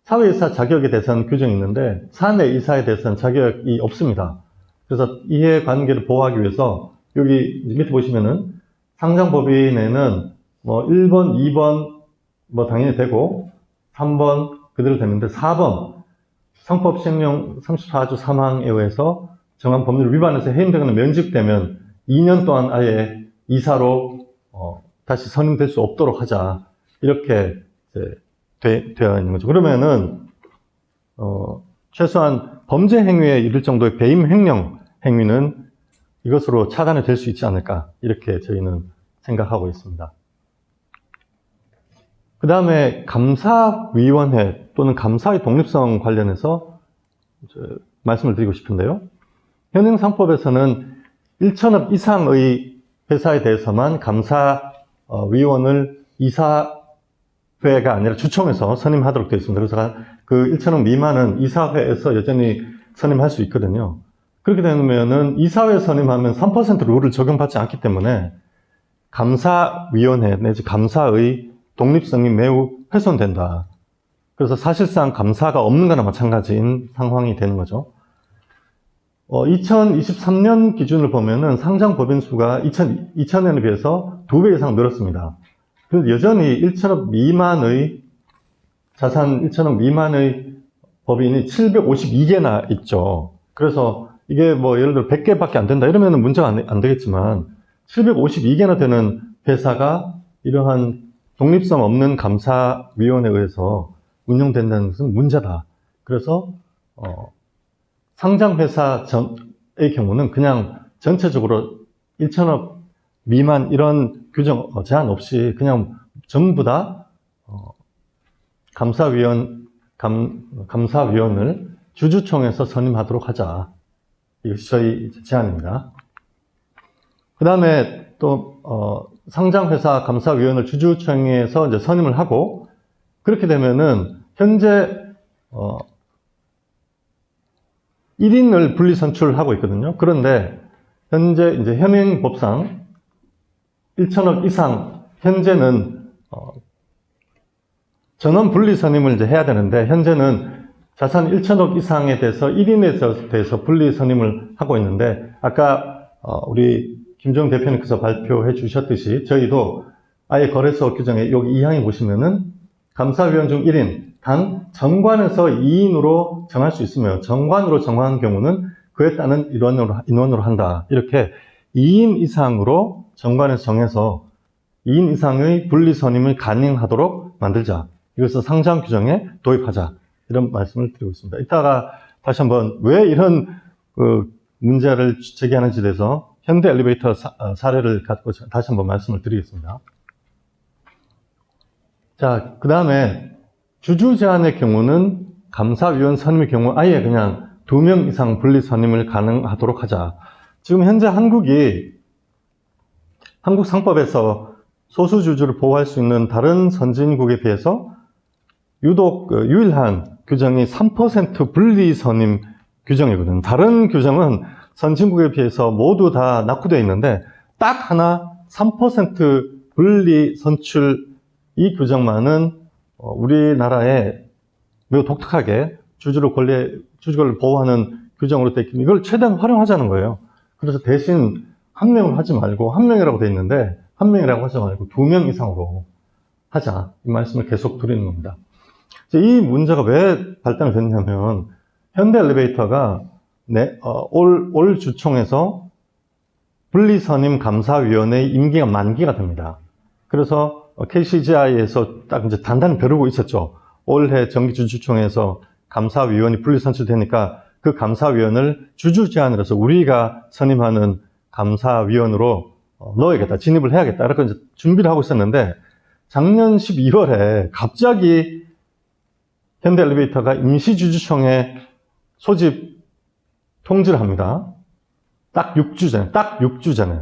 사회이사 자격에 대해서는 규정이 있는데 사내 이사에 대해서는 자격이 없습니다. 그래서 이해관계를 보호하기 위해서 여기 밑에 보시면은 상장법인에는 뭐 1번, 2번 뭐 당연히 되고 3번 그대로 되는데 4번 상법 시행령 34조 3항에 의해서 정한 법률 위반해서 해임되거나 면직되면 2년 동안 아예 이사로 다시 선임될 수 없도록 하자. 이렇게 이제 되어 있는 거죠. 그러면은 최소한 범죄 행위에 이를 정도의 배임 횡령 행위는 이것으로 차단이 될 수 있지 않을까. 이렇게 저희는 생각하고 있습니다. 그 다음에 감사위원회 또는 감사의 독립성 관련해서 말씀을 드리고 싶은데요. 현행상법에서는 1천억 이상의 회사에 대해서만 감사위원을 이사회가 아니라 주총에서 선임하도록 되어 있습니다. 그래서 그 1천억 미만은 이사회에서 여전히 선임할 수 있거든요. 그렇게 되면은 이사회 선임하면 3% 룰을 적용받지 않기 때문에 감사위원회 내지 감사의 독립성이 매우 훼손된다. 그래서 사실상 감사가 없는 거나 마찬가지인 상황이 되는 거죠. 2023년 기준을 보면은 상장 법인 수가 2000년에 비해서 2배 이상 늘었습니다. 그런데 여전히 1천억 미만의 자산 1천억 미만의 법인이 752개나 있죠. 그래서 이게 뭐 예를 들어 100개밖에 안 된다 이러면은 문제가 안 되겠지만 752개나 되는 회사가 이러한 독립성 없는 감사위원회에 의해서 운영된다는 것은 문제다. 그래서 상장회사의 경우는 그냥 전체적으로 1천억 미만 이런 규정 제한 없이 그냥 전부 다 감사위원을 주주총회에서 선임하도록 하자. 이것이 저희 제안입니다. 그 다음에 또 상장회사 감사위원을 주주총회에서 이제 선임을 하고 그렇게 되면은 현재 1인을 분리 선출하고 있거든요. 그런데 현재 이제 현행법상 1천억 이상 현재는 전원 분리 선임을 이제 해야 되는데 현재는 자산 1천억 이상에 대해서 1인에 대해서 분리 선임을 하고 있는데 아까 우리 김종 대표님께서 발표해 주셨듯이 저희도 아예 거래소 규정에 여기 2항에 보시면은 감사위원 중 1인 단 정관에서 2인으로 정할 수 있으며 정관으로 정한 경우는 그에 따른 인원으로 한다. 이렇게 2인 이상으로 정관에서 정해서 2인 이상의 분리 선임을 가능하도록 만들자. 이것을 상장 규정에 도입하자. 이런 말씀을 드리고 있습니다. 이따가 다시 한번 왜 이런 문제를 제기하는지에 대해서 현대 엘리베이터 사례를 갖고 다시 한번 말씀을 드리겠습니다. 자, 그 다음에 주주 제한의 경우는 감사위원 선임의 경우 아예 그냥 2명 이상 분리 선임을 가능하도록 하자. 지금 현재 한국 상법에서 소수주주를 보호할 수 있는 다른 선진국에 비해서 유독 유일한 규정이 3% 분리 선임 규정이거든요. 다른 규정은 선진국에 비해서 모두 다 낙후되어 있는데 딱 하나 3% 분리 선출 이 규정만은 우리나라에 매우 독특하게 주주를 보호하는 규정으로 되어 있기 이걸 최대한 활용하자는 거예요. 그래서 대신 한 명을 하지 말고 한 명이라고 되어 있는데 한 명이라고 하지 말고 2명 이상으로 하자. 이 말씀을 계속 드리는 겁니다. 이 문제가 왜 발단이 됐냐면 현대 엘리베이터가 올 주총에서 분리선임 감사위원회 임기가 만기가 됩니다. 그래서 KCGI에서 딱 이제 단단히 벼르고 있었죠. 올해 정기주주총회에서 감사위원이 분리선출되니까 그 감사위원을 주주 제안을 해서 우리가 선임하는 감사위원으로 넣어야겠다, 진입을 해야겠다. 이렇게 이제 준비를 하고 있었는데 작년 12월에 갑자기 현대 엘리베이터가 임시주주총회 소집 통지를 합니다. 딱 6주 전에.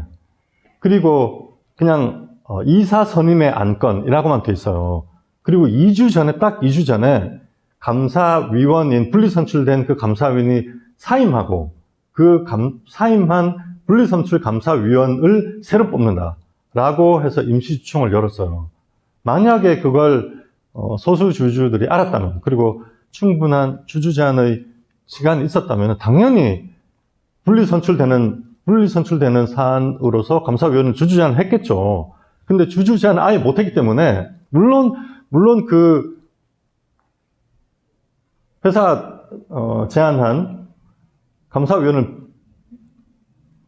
그리고 그냥 이사 선임의 안건이라고만 돼 있어요. 그리고 2주 전에 감사위원인 분리선출된 그 감사위원이 사임하고 그 사임한 분리선출 감사위원을 새로 뽑는다라고 해서 임시주총을 열었어요. 만약에 그걸 소수주주들이 알았다면 그리고 충분한 주주 제한의 시간이 있었다면 당연히 분리 선출되는 사안으로서 감사위원은 주주 제안을 했겠죠. 근데 주주 제안을 아예 못했기 때문에, 물론 그 회사 제안한 감사위원을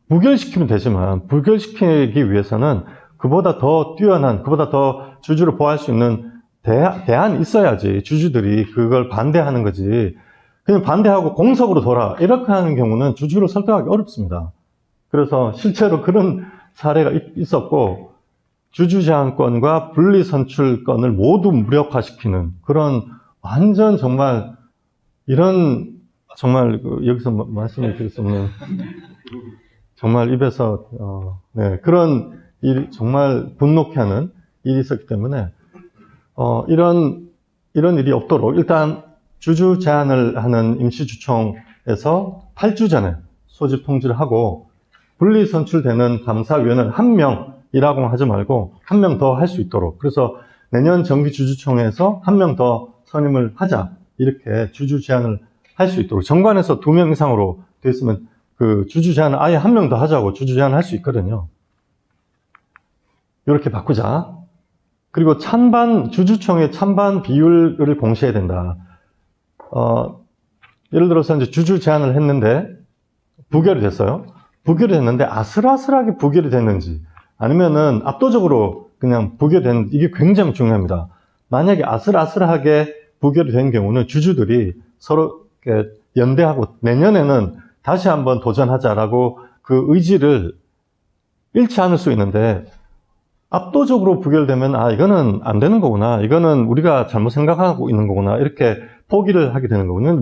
부결시키면 되지만, 부결시키기 위해서는 그보다 더 뛰어난, 그보다 더 주주를 보호할 수 있는 대안이 있어야지 주주들이 그걸 반대하는 거지. 그냥 반대하고 공석으로 둬라, 이렇게 하는 경우는 주주를 설득하기 어렵습니다. 그래서 실제로 그런 사례가 있었고, 주주 제한권과 분리 선출권을 모두 무력화시키는 그런 완전 정말 이런 정말 여기서 말씀을 드릴 수 없는 정말 입에서 그런 일 정말 분노케 하는 일이 있었기 때문에 이런 일이 없도록 일단 주주 제한을 하는 임시주총에서 8주 전에 소집 통지를 하고, 분리 선출되는 감사위원은 1명이라고 하지 말고 1명 더 할 수 있도록, 그래서 내년 정기 주주총회에서 1명 더 선임을 하자, 이렇게 주주 제한을 할 수 있도록, 정관에서 2명 이상으로 돼 있으면 그 주주 제한을 아예 1명 더 하자고 주주 제한을 할 수 있거든요. 이렇게 바꾸자. 그리고 주주총회 찬반 비율을 공시해야 된다. 예를 들어서 이제 주주 제안을 했는데 부결이 됐어요. 부결이 됐는데 아슬아슬하게 부결이 됐는지, 아니면은 압도적으로 그냥 부결이 됐는지, 이게 굉장히 중요합니다. 만약에 아슬아슬하게 부결이 된 경우는 주주들이 서로 이렇게 연대하고 내년에는 다시 한번 도전하자라고 그 의지를 잃지 않을 수 있는데, 압도적으로 부결되면 이거는 안 되는 거구나, 이거는 우리가 잘못 생각하고 있는 거구나, 이렇게 포기를 하게 되는 거거든요.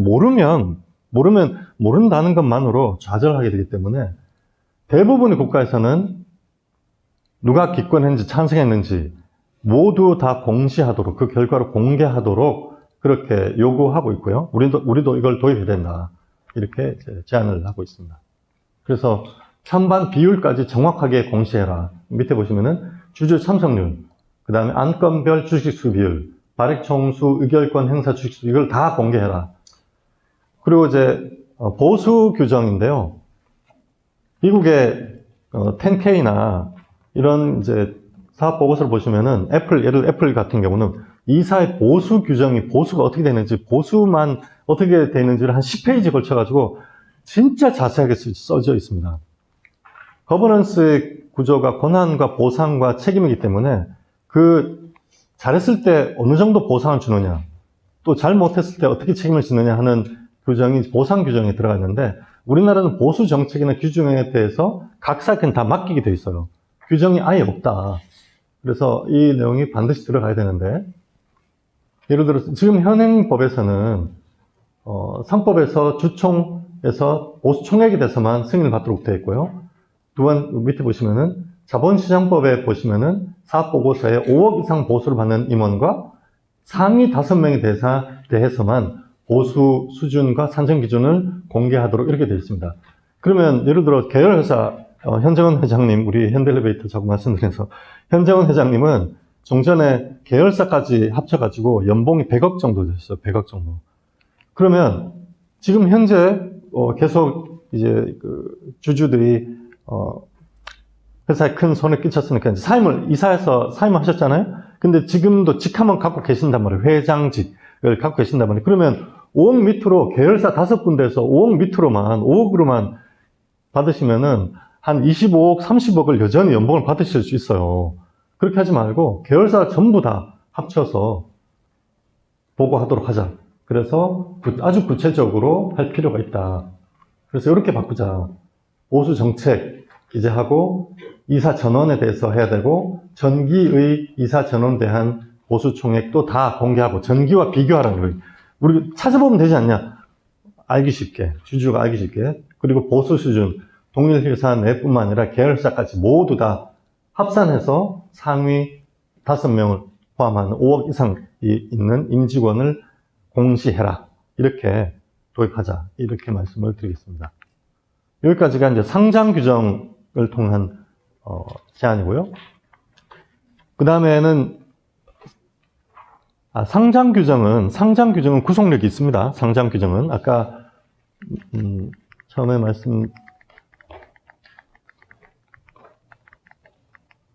모른다는 것만으로 좌절하게 되기 때문에 대부분의 국가에서는 누가 기권했는지 찬성했는지 모두 다 공시하도록, 그 결과를 공개하도록 그렇게 요구하고 있고요. 우리도 이걸 도입해야 된다, 이렇게 제안을 하고 있습니다. 그래서 찬반 비율까지 정확하게 공시해라. 밑에 보시면은 주주 참석률, 그 다음에 안건별 주식수 비율, 발익총수 의결권 행사 주식수, 이걸 다 공개해라. 그리고 이제 보수 규정인데요. 미국의 10K나 이런 이제 사업 보고서를 보시면은 애플 같은 경우는 이사의 보수 규정이, 보수가 어떻게 되는지, 보수만 어떻게 되는지를 한 10페이지 걸쳐가지고 진짜 자세하게 써져 있습니다. 거버넌스의 구조가 권한과 보상과 책임이기 때문에 잘했을 때 어느 정도 보상을 주느냐, 또 잘못했을 때 어떻게 책임을 지느냐 하는 규정이 보상 규정에 들어가 있는데, 우리나라는 보수 정책이나 규정에 대해서 각 사건 다 맡기게 돼 있어요. 규정이 아예 없다. 그래서 이 내용이 반드시 들어가야 되는데, 예를 들어서 지금 현행 법에서는 상법에서 주총에서 보수 총액에 대해서만 승인을 받도록 되어 있고요. 또한 밑에 보시면은 자본시장법에 보시면은 사업보고서에 5억 이상 보수를 받는 임원과 상위 5명에 대해서만 보수 수준과 산정 기준을 공개하도록 이렇게 되어 있습니다. 그러면 예를 들어 계열회사 현정원 회장님, 우리 현대엘리베이터 자꾸 말씀드려서 현정원 회장님은 종전에 계열사까지 합쳐가지고 연봉이 100억 정도 됐어요. 100억 정도. 그러면 지금 현재 계속 이제 그 주주들이 회사에 큰 손해 끼쳤으니까 이제 이사해서 사임을 하셨잖아요. 근데 지금도 직함은 갖고 계신단 말이에요. 회장직을 갖고 계신단 말이에요. 그러면 5억 밑으로 계열사 5군데에서 5억 밑으로만 5억으로만 받으시면은 한 25억, 30억을 여전히 연봉을 받으실 수 있어요. 그렇게 하지 말고 계열사 전부 다 합쳐서 보고하도록 하자. 그래서 아주 구체적으로 할 필요가 있다. 그래서 이렇게 바꾸자. 보수 정책 이제 하고 이사 전원에 대해서 해야 되고, 전기의 이사 전원에 대한 보수 총액도 다 공개하고 전기와 비교하라는 거예요. 우리 찾아보면 되지 않냐? 알기 쉽게, 주주가 알기 쉽게. 그리고 보수 수준, 동일회사 내뿐만 아니라 계열사까지 모두 다 합산해서 상위 5명을 포함한 5억 이상이 있는 임직원을 공시해라. 이렇게 도입하자. 이렇게 말씀을 드리겠습니다. 여기까지가 이제 상장 규정을 통한 제안이고요. 그 다음에는 상장 규정은 구속력이 있습니다. 상장 규정은 아까 처음에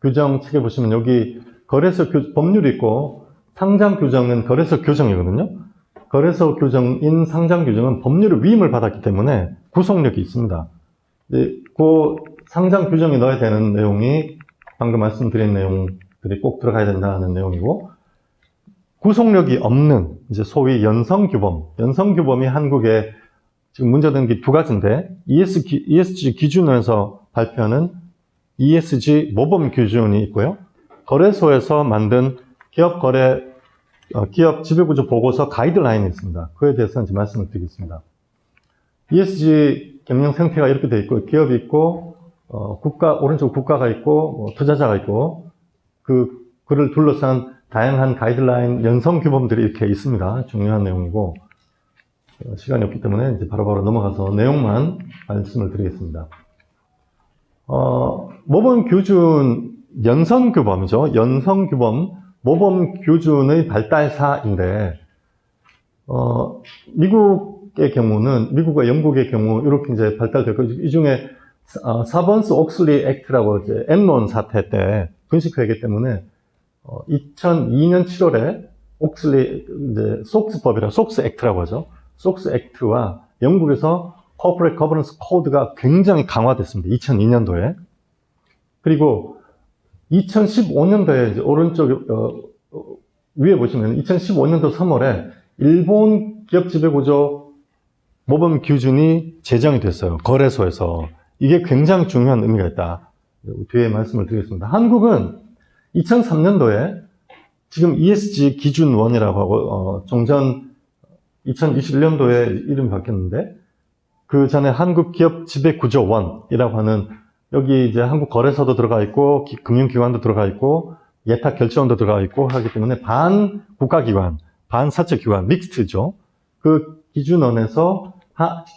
규정 책에 보시면 여기 거래소 법률이 있고 상장 규정은 거래소 규정이거든요. 거래소 규정인 상장 규정은 법률의 위임을 받았기 때문에 구속력이 있습니다. 그 상장 규정에 넣어야 되는 내용이 방금 말씀드린 내용들이 꼭 들어가야 된다는 내용이고, 구속력이 없는 이제 소위 연성규범이 한국에 지금 문제되는 게 두 가지인데, ESG 기준에서 발표하는 ESG 모범 기준이 있고요. 거래소에서 만든 기업 지배구조 보고서 가이드라인이 있습니다. 그에 대해서 이제 말씀을 드리겠습니다. ESG 경영 생태가 이렇게 되어 있고, 기업이 있고, 오른쪽 국가가 있고, 투자자가 있고, 그를 둘러싼 다양한 가이드라인, 연성 규범들이 이렇게 있습니다. 중요한 내용이고, 시간이 없기 때문에 이제 바로바로 넘어가서 내용만 말씀을 드리겠습니다. 모범 규준, 연성규범이죠. 연성규범, 모범 규준의 발달사인데, 미국과 영국의 경우, 이렇게 이제 발달됐고, 이 중에, 사번스 옥슬리 액트라고 이제 엔론 사태 때 분식회계 때문에, 2002년 7월에 옥슬리, 이제, 속스 액트라고 하죠. 속스 액트와 영국에서 Corporate Governance Code가 굉장히 강화됐습니다. 2002년도에. 그리고 2015년도에 이제 오른쪽 위에 보시면 2015년도 3월에 일본 기업 지배구조 모범 기준이 제정이 됐어요. 거래소에서. 이게 굉장히 중요한 의미가 있다. 뒤에 말씀을 드리겠습니다. 한국은 2003년도에 지금 ESG 기준원이라고 하고 종전 2021년도에 이름이 바뀌었는데, 그 전에 한국 기업 지배구조원이라고 하는, 여기 이제 한국 거래소도 들어가 있고, 금융기관도 들어가 있고, 예탁결제원도 들어가 있고 하기 때문에 반 국가기관, 반 사적기관, 믹스트죠. 그 기준원에서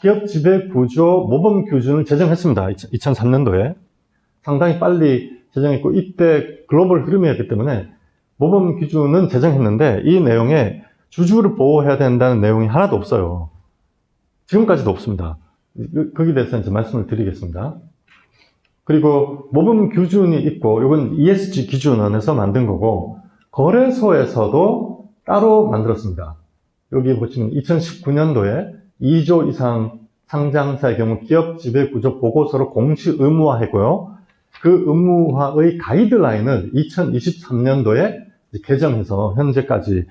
기업 지배구조 모범 기준을 제정했습니다. 2003년도에. 상당히 빨리 제정했고, 이때 글로벌 흐름이었기 때문에 모범 기준은 제정했는데, 이 내용에 주주를 보호해야 된다는 내용이 하나도 없어요. 지금까지도 없습니다. 거기에 대해서 이제 말씀을 드리겠습니다. 그리고 모범 기준이 있고, 이건 ESG 기준원에서 만든 거고, 거래소에서도 따로 만들었습니다. 여기 보시면 2019년도에 2조 이상 상장사의 경우 기업 지배구조 보고서를 공시 의무화했고요. 그 의무화의 가이드라인을 2023년도에 개정해서 현재까지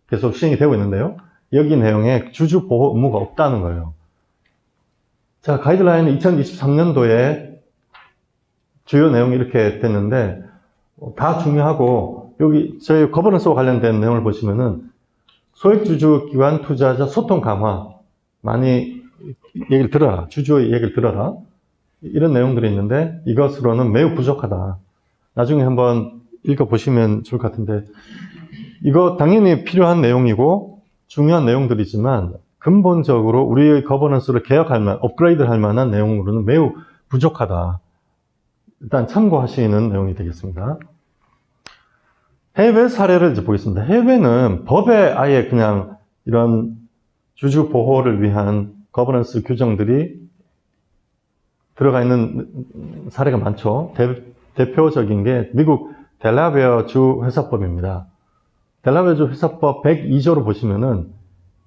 계속 시행이 되고 있는데요. 여기 내용에 주주 보호 의무가 없다는 거예요. 자, 가이드라인은 2023년도에 주요 내용이 이렇게 됐는데, 다 중요하고, 여기 저희 거버넌스와 관련된 내용을 보시면은, 소액주주 기관 투자자 소통 강화, 많이 얘기를 들어라. 주주의 얘기를 들어라. 이런 내용들이 있는데, 이것으로는 매우 부족하다. 나중에 한번 읽어보시면 좋을 것 같은데, 이거 당연히 필요한 내용이고 중요한 내용들이지만 근본적으로 우리의 거버넌스를 업그레이드 할 만한 내용으로는 매우 부족하다. 일단 참고하시는 내용이 되겠습니다. 해외 사례를 이제 보겠습니다. 해외는 법에 아예 그냥 이런 주주 보호를 위한 거버넌스 규정들이 들어가 있는 사례가 많죠. 대표적인 게 미국 델라웨어주 회사법입니다. 델라웨어주 회사법 102조로 보시면은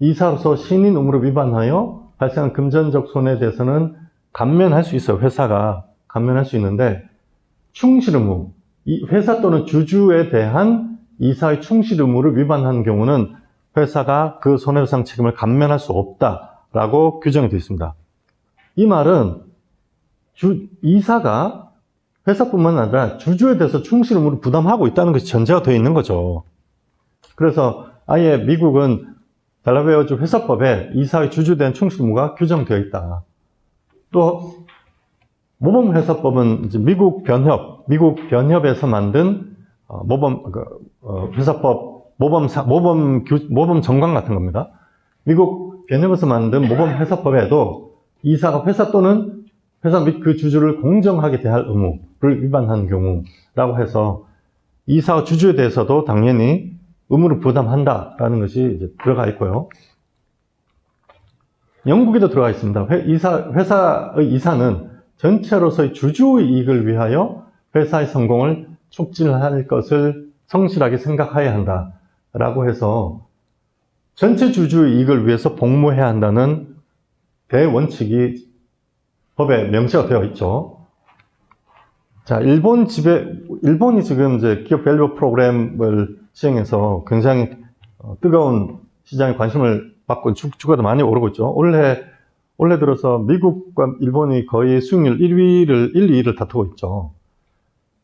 이사로서 신인 의무를 위반하여 발생한 금전적 손해에 대해서는 감면할 수 있어요. 회사가 감면할 수 있는데, 충실 의무, 이 회사 또는 주주에 대한 이사의 충실 의무를 위반한 경우는 회사가 그 손해배상 책임을 감면할 수 없다라고 규정이 되어 있습니다. 이 말은 이사가 회사뿐만 아니라 주주에 대해서 충실 의무를 부담하고 있다는 것이 전제가 되어 있는 거죠. 그래서 아예 미국은 델라웨어주 회사법에 이사의 주주에 대한 충실 의무가 규정되어 있다. 또 모범 회사법은 이제 미국 변협에서 만든 회사법 모범 정관 같은 겁니다. 미국 변협에서 만든 모범 회사법에도 이사가 회사 또는 회사 및 그 주주를 공정하게 대할 의무를 위반한 경우라고 해서 이사와 주주에 대해서도 당연히 의무를 부담한다라는 것이 이제 들어가 있고요. 영국에도 들어가 있습니다. 회사의 이사는 전체로서의 주주의 이익을 위하여 회사의 성공을 촉진할 것을 성실하게 생각해야 한다라고 해서 전체 주주의 이익을 위해서 복무해야 한다는 대원칙이 법에 명시가 되어 있죠. 자, 일본이 지금 이제 기업 밸류 프로그램을 시행해서 굉장히 뜨거운 시장에 관심을 받고 주가도 많이 오르고 있죠. 올해 들어서 미국과 일본이 거의 수익률 1, 2위를 다투고 있죠.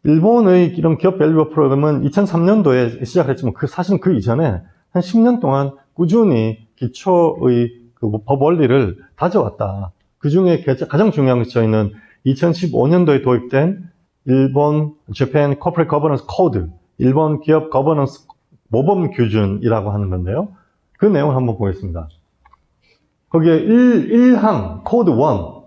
일본의 이런 기업 밸류 프로그램은 2003년도에 시작했지만 사실은 그 이전에 한 10년 동안 꾸준히 기초의 그 법 원리를 다져왔다. 그 중에 가장 중요한 것이 저희는 2015년도에 도입된 일본 Japan Corporate Governance Code, 일본 기업 거버넌스 모범 규준이라고 하는 건데요. 그 내용을 한번 보겠습니다. 거기에 1항 코드 1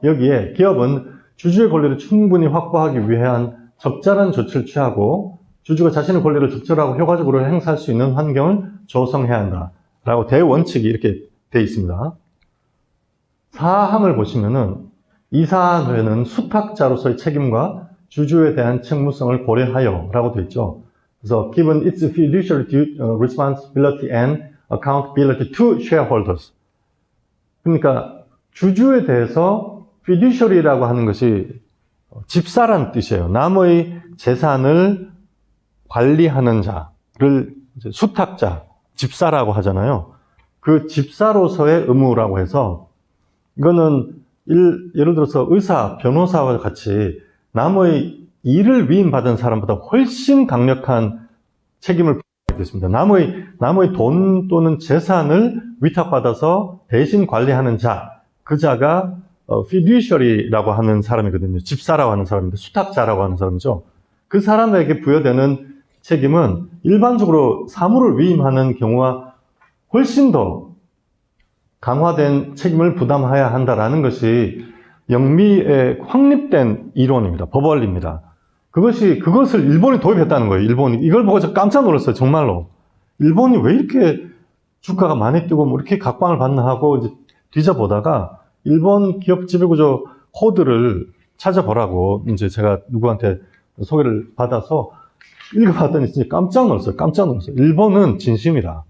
여기에 기업은 주주의 권리를 충분히 확보하기 위한 적절한 조치를 취하고 주주가 자신의 권리를 적절하고 효과적으로 행사할 수 있는 환경을 조성해야 한다라고 대원칙이 이렇게 되어 있습니다. 4항을 보시면은 이사회는 수탁자로서의 책임과 주주에 대한 책무성을 고려하여 라고 되어 있죠. 그래서 given its fiduciary responsibility and accountability to shareholders. 그러니까 주주에 대해서 fiduciary라고 하는 것이 집사라는 뜻이에요. 남의 재산을 관리하는 자를 수탁자, 집사라고 하잖아요. 그 집사로서의 의무라고 해서 이거는 예를 들어서 의사, 변호사와 같이 남의 일을 위임받은 사람보다 훨씬 강력한 책임을 부여하게 됐습니다. 남의 돈 또는 재산을 위탁받아서 대신 관리하는 자, 그 자가 fiduciary라고 하는 사람이거든요. 집사라고 하는 사람인데 수탁자라고 하는 사람이죠. 그 사람에게 부여되는 책임은 일반적으로 사무를 위임하는 경우와 훨씬 더 강화된 책임을 부담해야 한다라는 것이 영미의 확립된 이론입니다. 법 원리입니다. 그것을 일본이 도입했다는 거예요. 일본이. 이걸 보고 저 깜짝 놀랐어요. 정말로. 일본이 왜 이렇게 주가가 많이 뜨고 뭐 이렇게 각광을 받나 하고 이제 뒤져보다가 일본 기업 지배구조 코드를 찾아보라고 이제 제가 누구한테 소개를 받아서 읽어봤더니 진짜 깜짝 놀랐어요. 깜짝 놀랐어요. 일본은 진심이다.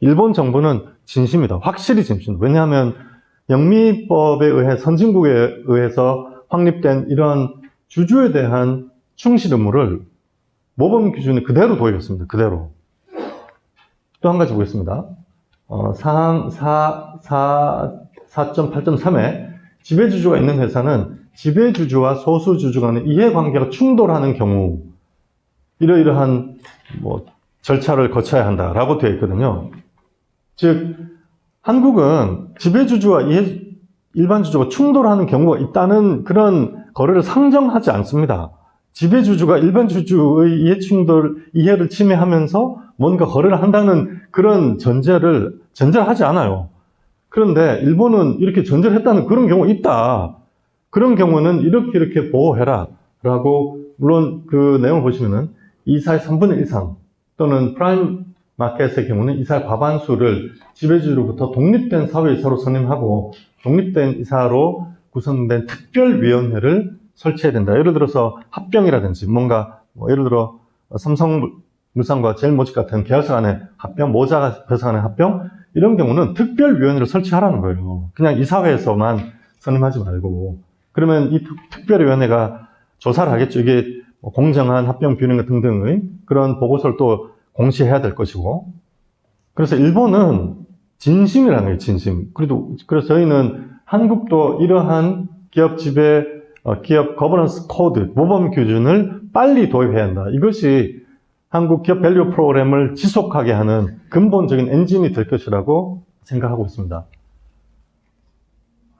일본 정부는 진심이다. 확실히 진심이다. 왜냐하면 영미법에 의해 선진국에 의해서 확립된 이런 주주에 대한 충실 의무를 모범 기준에 그대로 도입했습니다. 그대로. 또 한 가지 보겠습니다. 사항 4.8.3에 지배주주가 있는 회사는 지배주주와 소수주주 간의 이해관계가 충돌하는 경우 이러이러한 절차를 거쳐야 한다라고 되어 있거든요. 즉 한국은 지배주주와 일반 주주가 충돌하는 경우가 있다는 그런 거래를 상정하지 않습니다. 지배주주가 일반 주주의 이해를 침해하면서 뭔가 거래를 한다는 그런 전제를 하지 않아요. 그런데 일본은 이렇게 전제를 했다는 그런 경우가 있다. 그런 경우는 이렇게 보호해라 라고, 물론 그 내용을 보시면은 이사의 3분의 1 이상 또는 프라임 마켓의 경우는 이사의 과반수를 지배주로부터 독립된 사회이사로 선임하고 독립된 이사로 구성된 특별위원회를 설치해야 된다. 예를 들어서 합병이라든지 뭔가 예를 들어 삼성물산과 제일모직 같은 계열사 간의 합병, 모자 회사 간의 합병 이런 경우는 특별위원회를 설치하라는 거예요. 그냥 이사회에서만 선임하지 말고. 그러면 이 특별위원회가 조사를 하겠죠. 이게 공정한 합병 비율인가 등등의 그런 보고서를 또 공시해야 될 것이고. 그래서 일본은 진심이라는 거예요. 진심. 그래서 저희는 한국도 이러한 기업 거버넌스 코드, 모범 규준을 빨리 도입해야 한다. 이것이 한국 기업 밸류 프로그램을 지속하게 하는 근본적인 엔진이 될 것이라고 생각하고 있습니다.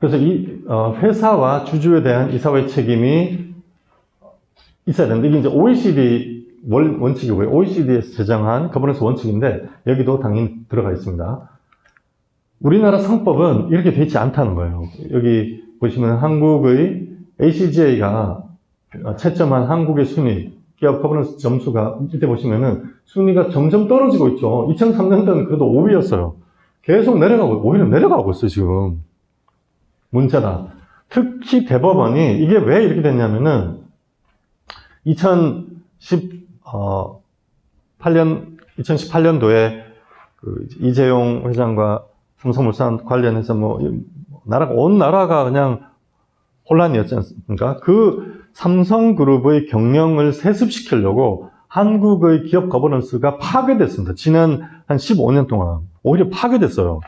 그래서 이 회사와 주주에 대한 이사회 책임이 있어야 되는데, 이게 이제 OECD 원칙이고요. OECD에서 제정한 거버넌스 원칙인데 여기도 당연히 들어가 있습니다. 우리나라 상법은 이렇게 되어 있지 않다는 거예요. 여기 보시면 한국의 ACGA가 채점한 한국의 순위, 기업 거버넌스 점수가 이때 보시면은 순위가 점점 떨어지고 있죠. 2003년도는 그래도 5위였어요. 계속 오히려 내려가고 있어요, 지금. 문제다. 특히 대법원이 이게 왜 이렇게 됐냐면은 2018년도에 그 이재용 회장과 삼성물산 관련해서 온 나라가 그냥 혼란이었지 않습니까? 그 삼성그룹의 경영을 세습시키려고 한국의 기업 거버넌스가 파괴됐습니다. 지난 한 15년 동안 오히려 파괴됐어요.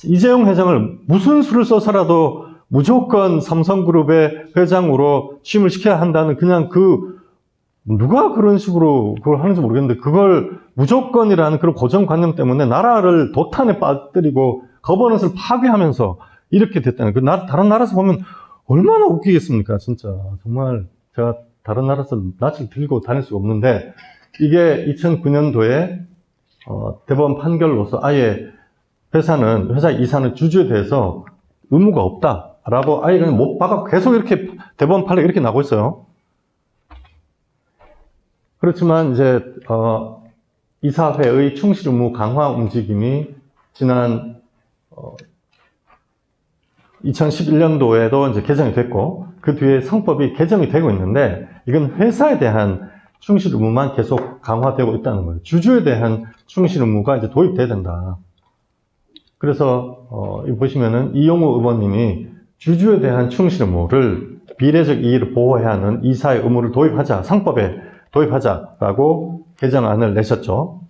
이재용 회장을 무슨 수를 써서라도 무조건 삼성그룹의 회장으로 취임을 시켜야 한다는 그냥 누가 그런 식으로 그걸 하는지 모르겠는데 그걸 무조건이라는 그런 고정관념 때문에 나라를 도탄에 빠뜨리고 거버넌스를 파괴하면서 이렇게 됐다는 다른 나라에서 보면 얼마나 웃기겠습니까? 진짜 정말 제가 다른 나라에서 낯을 들고 다닐 수가 없는데 이게 2009년도에 대법원 판결로서 아예 회사 이사는 주주에 대해서 의무가 없다라고 아예 그냥 못 박아 계속 이렇게 대법원 판례가 이렇게 나고 있어요. 그렇지만 이제 이사회의 충실 의무 강화 움직임이 지난 2011년도에도 이제 개정이 됐고 그 뒤에 상법이 개정이 되고 있는데 이건 회사에 대한 충실 의무만 계속 강화되고 있다는 거예요. 주주에 대한 충실 의무가 이제 도입돼야 된다. 그래서 보시면은 이용우 의원님이 주주에 대한 충실 의무를 비례적 이익을 보호해야 하는 이사의 의무를 도입하자, 상법에 도입하자라고 개정안을 내셨죠.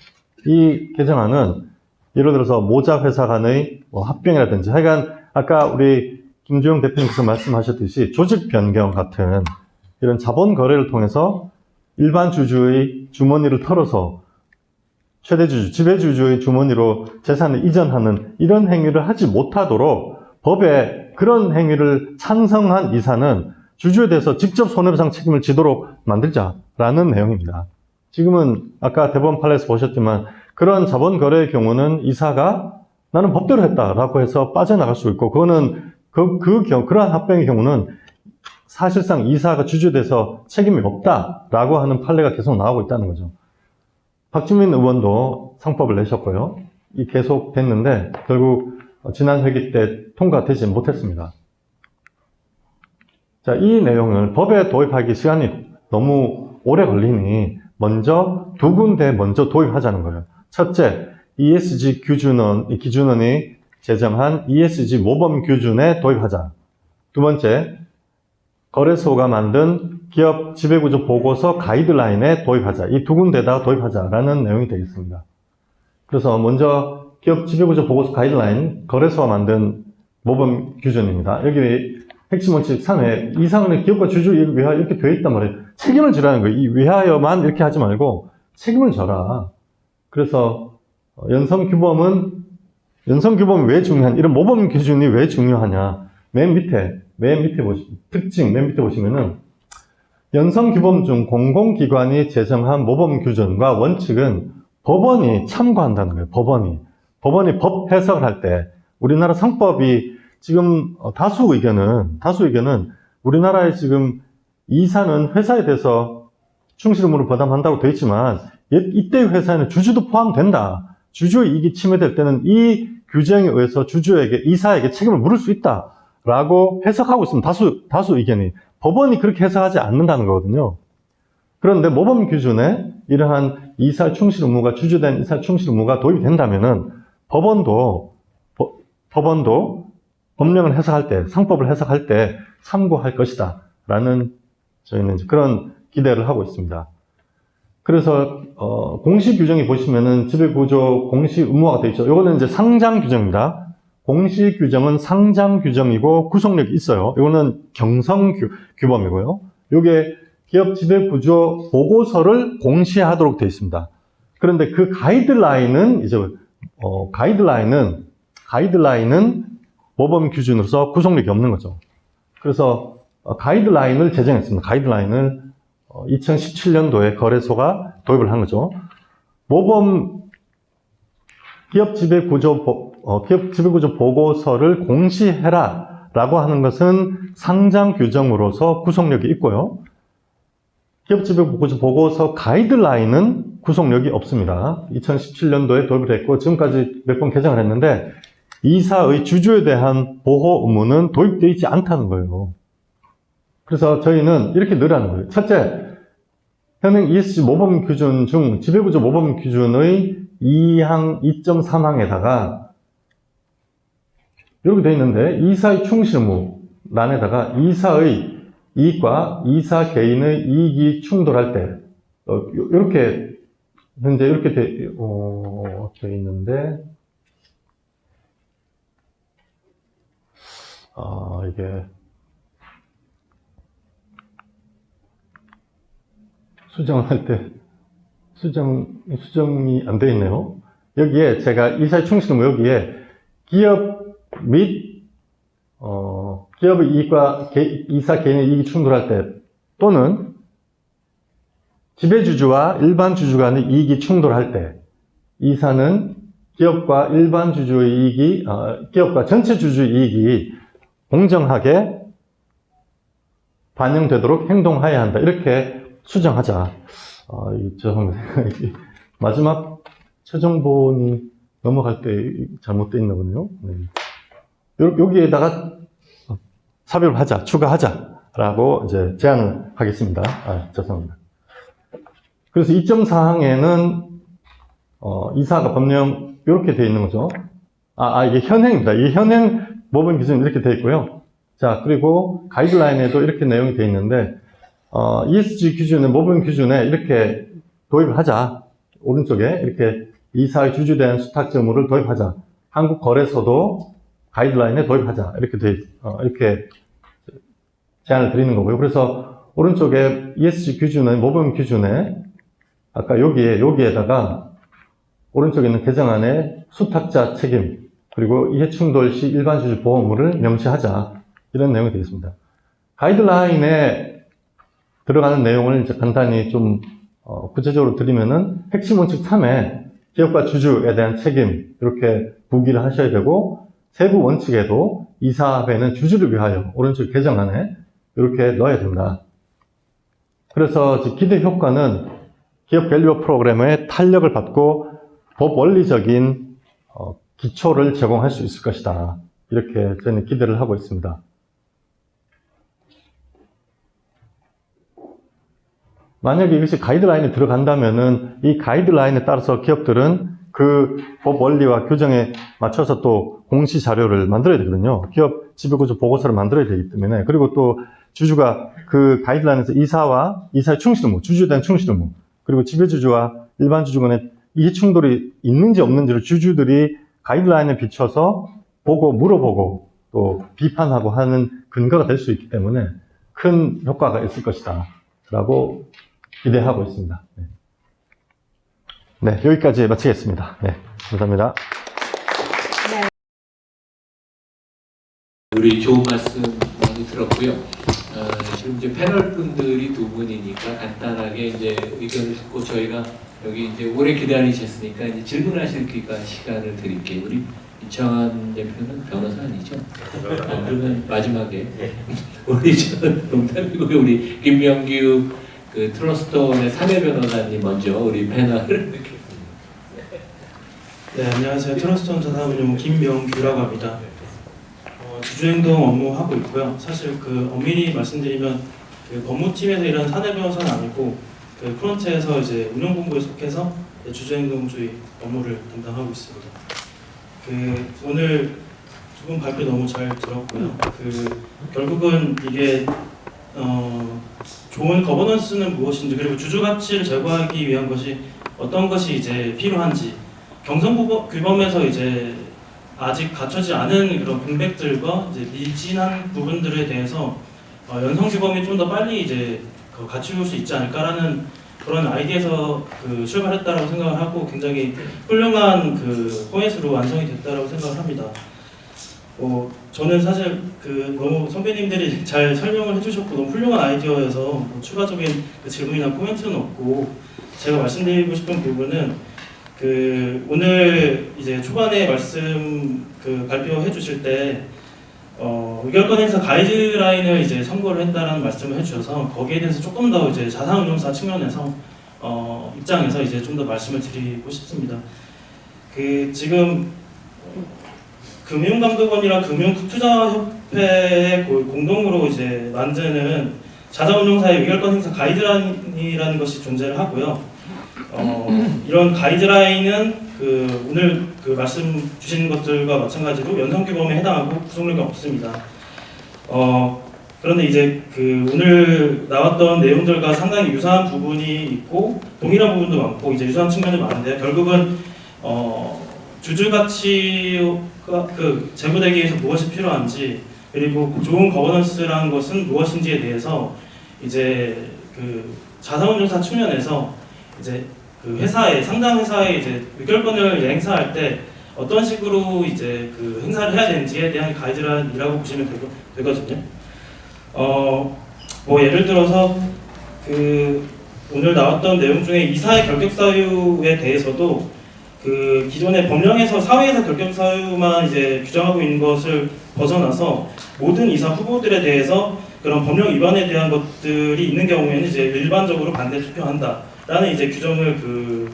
이 개정안은 예를 들어서 모자 회사 간의 합병이라든지 하여간 아까 우리 김주영 대표님께서 말씀하셨듯이 조직 변경 같은 이런 자본 거래를 통해서 일반 주주의 주머니를 털어서 최대 주주, 지배주주의 주머니로 재산을 이전하는 이런 행위를 하지 못하도록 법에 그런 행위를 찬성한 이사는 주주에 대해서 직접 손해배상 책임을 지도록 만들자라는 내용입니다. 지금은 아까 대법원 판례에서 보셨지만 그런 자본 거래의 경우는 이사가 나는 법대로 했다라고 해서 빠져나갈 수 있고 그거는 그러한 합병의 경우는 사실상 이사가 주주에 대해서 책임이 없다라고 하는 판례가 계속 나오고 있다는 거죠. 박주민 의원도 상법을 내셨고요. 이 계속 됐는데 결국 지난 회기 때 통과되지 못했습니다. 자, 이 내용을 법에 도입하기 시간이 너무 오래 걸리니 두 군데 먼저 도입하자는 거예요. 첫째, ESG 기준원이 제정한 ESG 모범 규준에 도입하자. 두 번째, 거래소가 만든 기업 지배구조 보고서 가이드라인에 도입하자. 이 두 군데다 도입하자라는 내용이 되겠습니다. 그래서 먼저 기업 지배구조 보고서 가이드라인, 거래소가 만든 모범 규준입니다. 여기 핵심 원칙 3회 이상의 기업과 주주 이익을 위하여 이렇게 되어 있단 말이에요. 책임을 지라는 거예요. 이 위하여만 이렇게 하지 말고 책임을 져라. 그래서 연성규범이 왜 중요한, 이런 모범 기준이 왜 중요하냐. 맨 밑에 보시면은 연성규범 중 공공기관이 제정한 모범 규준과 원칙은 법원이 참고한다는 거예요. 법원이 법 해석을 할 때 우리나라 상법이 지금 다수 의견은 우리나라에 지금 이사는 회사에 대해서 충실 의무를 부담한다고 되어 있지만 이때 회사에는 주주도 포함된다. 주주의 이익이 침해될 때는 이 규정에 의해서 이사에게 책임을 물을 수 있다라고 해석하고 있습니다. 다수 의견이. 법원이 그렇게 해석하지 않는다는 거거든요. 그런데 모범 규준에 이러한 이사 충실 의무가 주주된 이사 충실 의무가 도입이 된다면은 법원도 법령을 해석할 때, 상법을 해석할 때 참고할 것이다 라는 저희는 이제 그런 기대를 하고 있습니다. 그래서 공시 규정이 보시면은 지배구조 공시 의무화가 되어 있죠. 이거는 이제 상장 규정입니다. 공시 규정은 상장 규정이고 구속력이 있어요. 이거는 경성 규범이고요. 이게 기업 지배구조 보고서를 공시하도록 되어 있습니다. 그런데 그 가이드라인은 모범 규준으로서 구속력이 없는 거죠. 그래서 가이드라인을 제정했습니다. 가이드라인을 2017년도에 거래소가 도입을 한 거죠. 모범 기업 지배구조 보고서를 공시해라라고 하는 것은 상장 규정으로서 구속력이 있고요. 기업 지배구조 보고서 가이드라인은 구속력이 없습니다. 2017년도에 도입을 했고 지금까지 몇 번 개정을 했는데 이사의 주주에 대한 보호 의무는 도입되어 있지 않다는 거예요. 그래서 저희는 이렇게 늘하는 거예요. 첫째, 현행 ESG 모범 규준 중 지배구조 모범 규준의 2항 2.3항에다가 이렇게 되어 있는데, 이사의 충실 의무란에다가 이사의 이익과 이사 개인의 이익이 충돌할 때, 이렇게 현재 이렇게 되어 있는데, 이게 수정할 때 수정이 안 되어 있네요. 여기에 제가 이사의 충실 의무 여기에 기업 및 기업의 이익과 이사 개인의 이익이 충돌할 때, 또는 지배주주와 일반 주주 간의 이익이 충돌할 때, 이사는 기업과 일반 주주의 이익이, 기업과 전체 주주의 이익이 공정하게 반영되도록 행동해야 한다. 이렇게 수정하자. 죄송합니다. 마지막 최종본이 넘어갈 때 잘못되어 있나 보네요. 네. 여기에다가 삽입을 하자, 추가하자라고 이제 제안을 하겠습니다. 죄송합니다. 그래서 2.4항에는 이사가 법령 이렇게 되어 있는 거죠. 이게 현행입니다. 이게 현행 모범 기준이 이렇게 되어 있고요. 자, 그리고 가이드라인에도 이렇게 내용이 되어 있는데, ESG 기준의 모범 기준에 이렇게 도입을 하자. 오른쪽에 이렇게 이사의 주주에 대한 수탁 의무를 도입하자. 한국 거래소도 가이드라인에 도입하자. 이렇게 제안을 드리는 거고요. 그래서 오른쪽에 ESG 기준의 모범 기준에 아까 여기에다가 오른쪽에 있는 개정안에 수탁자 책임, 그리고 이해충돌 시 일반 주주 보호 의무를 명시하자. 이런 내용이 되겠습니다. 가이드라인에 들어가는 내용을 이제 간단히 좀 구체적으로 드리면은, 핵심 원칙 3에 기업과 주주에 대한 책임 이렇게 부기를 하셔야 되고, 세부 원칙에도 이사회는 주주를 위하여 오른쪽 개정안에 이렇게 넣어야 된다. 그래서 기대 효과는 기업 밸류업 프로그램의 탄력을 받고 법 원리적인 기초를 제공할 수 있을 것이다. 이렇게 저는 기대를 하고 있습니다. 만약에 이것이 가이드라인에 들어간다면은, 이 가이드라인에 따라서 기업들은 그 법 원리와 규정에 맞춰서 또 공시 자료를 만들어야 되거든요. 기업 지배구조 보고서를 만들어야 되기 때문에. 그리고 또 주주가 그 가이드라인에서 이사의 충실 의무, 주주에 대한 충실 의무, 그리고 지배주주와 일반 주주 간에 이해 충돌이 있는지 없는지를 주주들이 가이드라인에 비춰서 보고 물어보고 또 비판하고 하는 근거가 될 수 있기 때문에 큰 효과가 있을 것이다 라고 기대하고 있습니다. 네, 여기까지 마치겠습니다. 네, 감사합니다. 우리 좋은 말씀 많이 들었고요. 지금 이제 패널 분들이 두 분이니까 간단하게 이제 의견을 듣고, 저희가 여기 이제 오래 기다리셨으니까 이제 질문하실 시간을 드릴게요. 우리 이창환 대표는 변호사 아니죠? 그러면 마지막에 우리 농담이고 우리 김명규 그 트러스트원의 사내 변호사님 먼저 우리 패널을 네, 안녕하세요. 트러스트원 자산운용 김명규라고 합니다. 주주행동 업무 하고 있고요. 사실 그 엄밀히 말씀드리면 그 법무팀에서 일하는 사내 변호사는 아니고 그 프런트에서 이제 운영본부에 속해서 주주행동주의 업무를 담당하고 있습니다. 그 오늘 두 분 발표 너무 잘 들었고요. 그 결국은 이게 좋은 거버넌스는 무엇인지, 그리고 주주 가치를 제고하기 위한 것이 어떤 것이 이제 필요한지, 경성규범에서 이제 아직 갖춰지지 않은 그런 공백들과 이제 미진한 부분들에 대해서 연성규범이 좀 더 빨리 이제 갖추실 수 있지 않을까라는 그런 아이디어에서 출발했다라고 생각을 하고, 굉장히 훌륭한 포맷으로 완성이 됐다라고 생각을 합니다. 저는 사실 너무 선배님들이 잘 설명을 해주셨고 너무 훌륭한 아이디어여서 추가적인 질문이나 코멘트는 없고, 제가 말씀드리고 싶은 부분은 오늘 이제 초반에 말씀 발표해 주실 때 의결권에서 가이드라인을 이제 참고를 했다라는 말씀을 해주셔서, 거기에 대해서 조금 더 이제 자산운용사 측면에서 입장에서 이제 좀 더 말씀을 드리고 싶습니다. 지금 금융감독원이랑 금융투자협회의 공동으로 이제 만드는 자산운용사의 의결권 행사 가이드라인이라는 것이 존재를 하고요. 이런 가이드라인은 오늘 말씀 주신 것들과 마찬가지로 연성규범에 해당하고 구속력이 없습니다. 그런데 이제 오늘 나왔던 내용들과 상당히 유사한 부분이 있고 동일한 부분도 많고 이제 유사한 측면도 많은데 결국은 주주가치가 제고되기 위해서 무엇이 필요한지 그리고 좋은 거버넌스라는 것은 무엇인지에 대해서 이제 자산운용사 측면에서 이제 회사에 상당 회사에 이제 의결권을 행사할 때 어떤 식으로 이제 행사를 해야 되는지에 대한 가이드라인이라고 보시면 되거든요. 뭐 예를 들어서 오늘 나왔던 내용 중에 이사의 결격 사유에 대해서도 기존의 법령에서 사회에서 결격 사유만 이제 규정하고 있는 것을 벗어나서 모든 이사 후보들에 대해서 그런 법령 위반에 대한 것들이 있는 경우에는 이제 일반적으로 반대 투표한다라는 이제 규정을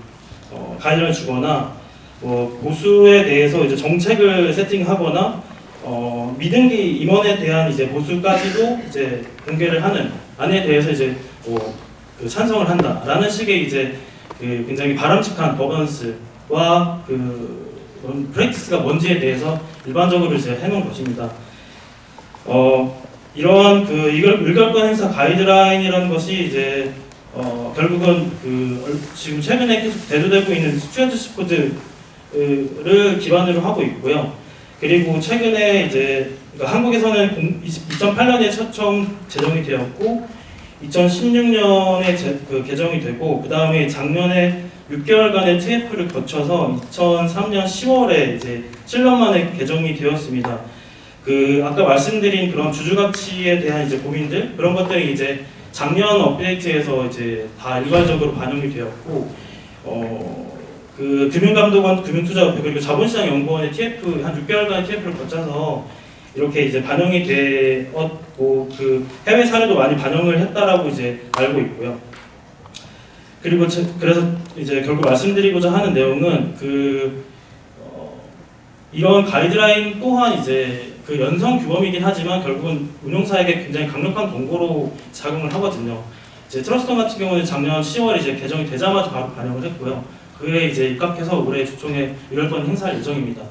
가이드를 주거나 뭐 보수에 대해서 이제 정책을 세팅하거나 미등기 임원에 대한 이제 보수까지도 이제 공개를 하는 안에 대해서 이제 찬성을 한다라는 식의 이제 굉장히 바람직한 거버넌스와 프랙티스가 뭔지에 대해서 일반적으로 이제 해놓은 것입니다. 이러한 의결권 행사 가이드라인이라는 것이 이제 결국은 지금 최근에 계속 대두되고 있는 스튜어드십 코드를 기반으로 하고 있고요. 그리고 최근에 이제 한국에서는 2008년에 처음 제정이 되었고 2016년에 개정이 되고 그 다음에 작년에 6개월간의 TF를 거쳐서 2003년 10월에 이제 7년 만에 개정이 되었습니다. 아까 말씀드린 그런 주주가치에 대한 이제 고민들 그런 것들이 이제 작년 업데이트에서 이제 다 일괄적으로 반영이 되었고 금융감독원, 금융투자협회 그리고 자본시장연구원의 TF 한 6개월간의 TF를 거쳐서 이렇게 이제 반영이 되었고 해외 사례도 많이 반영을 했다라고 이제 알고 있고요. 그리고 그래서 이제 결국 말씀드리고자 하는 내용은 이런 가이드라인 또한 이제 연성 규범이긴 하지만 결국은 운용사에게 굉장히 강력한 권고로 작용을 하거든요. 이제 트러스톤 같은 경우는 작년 10월 이제 개정이 되자마자 바로 반영을 했고요. 그에 이제 입각해서 올해 주총에 의결권 행사할 예정입니다.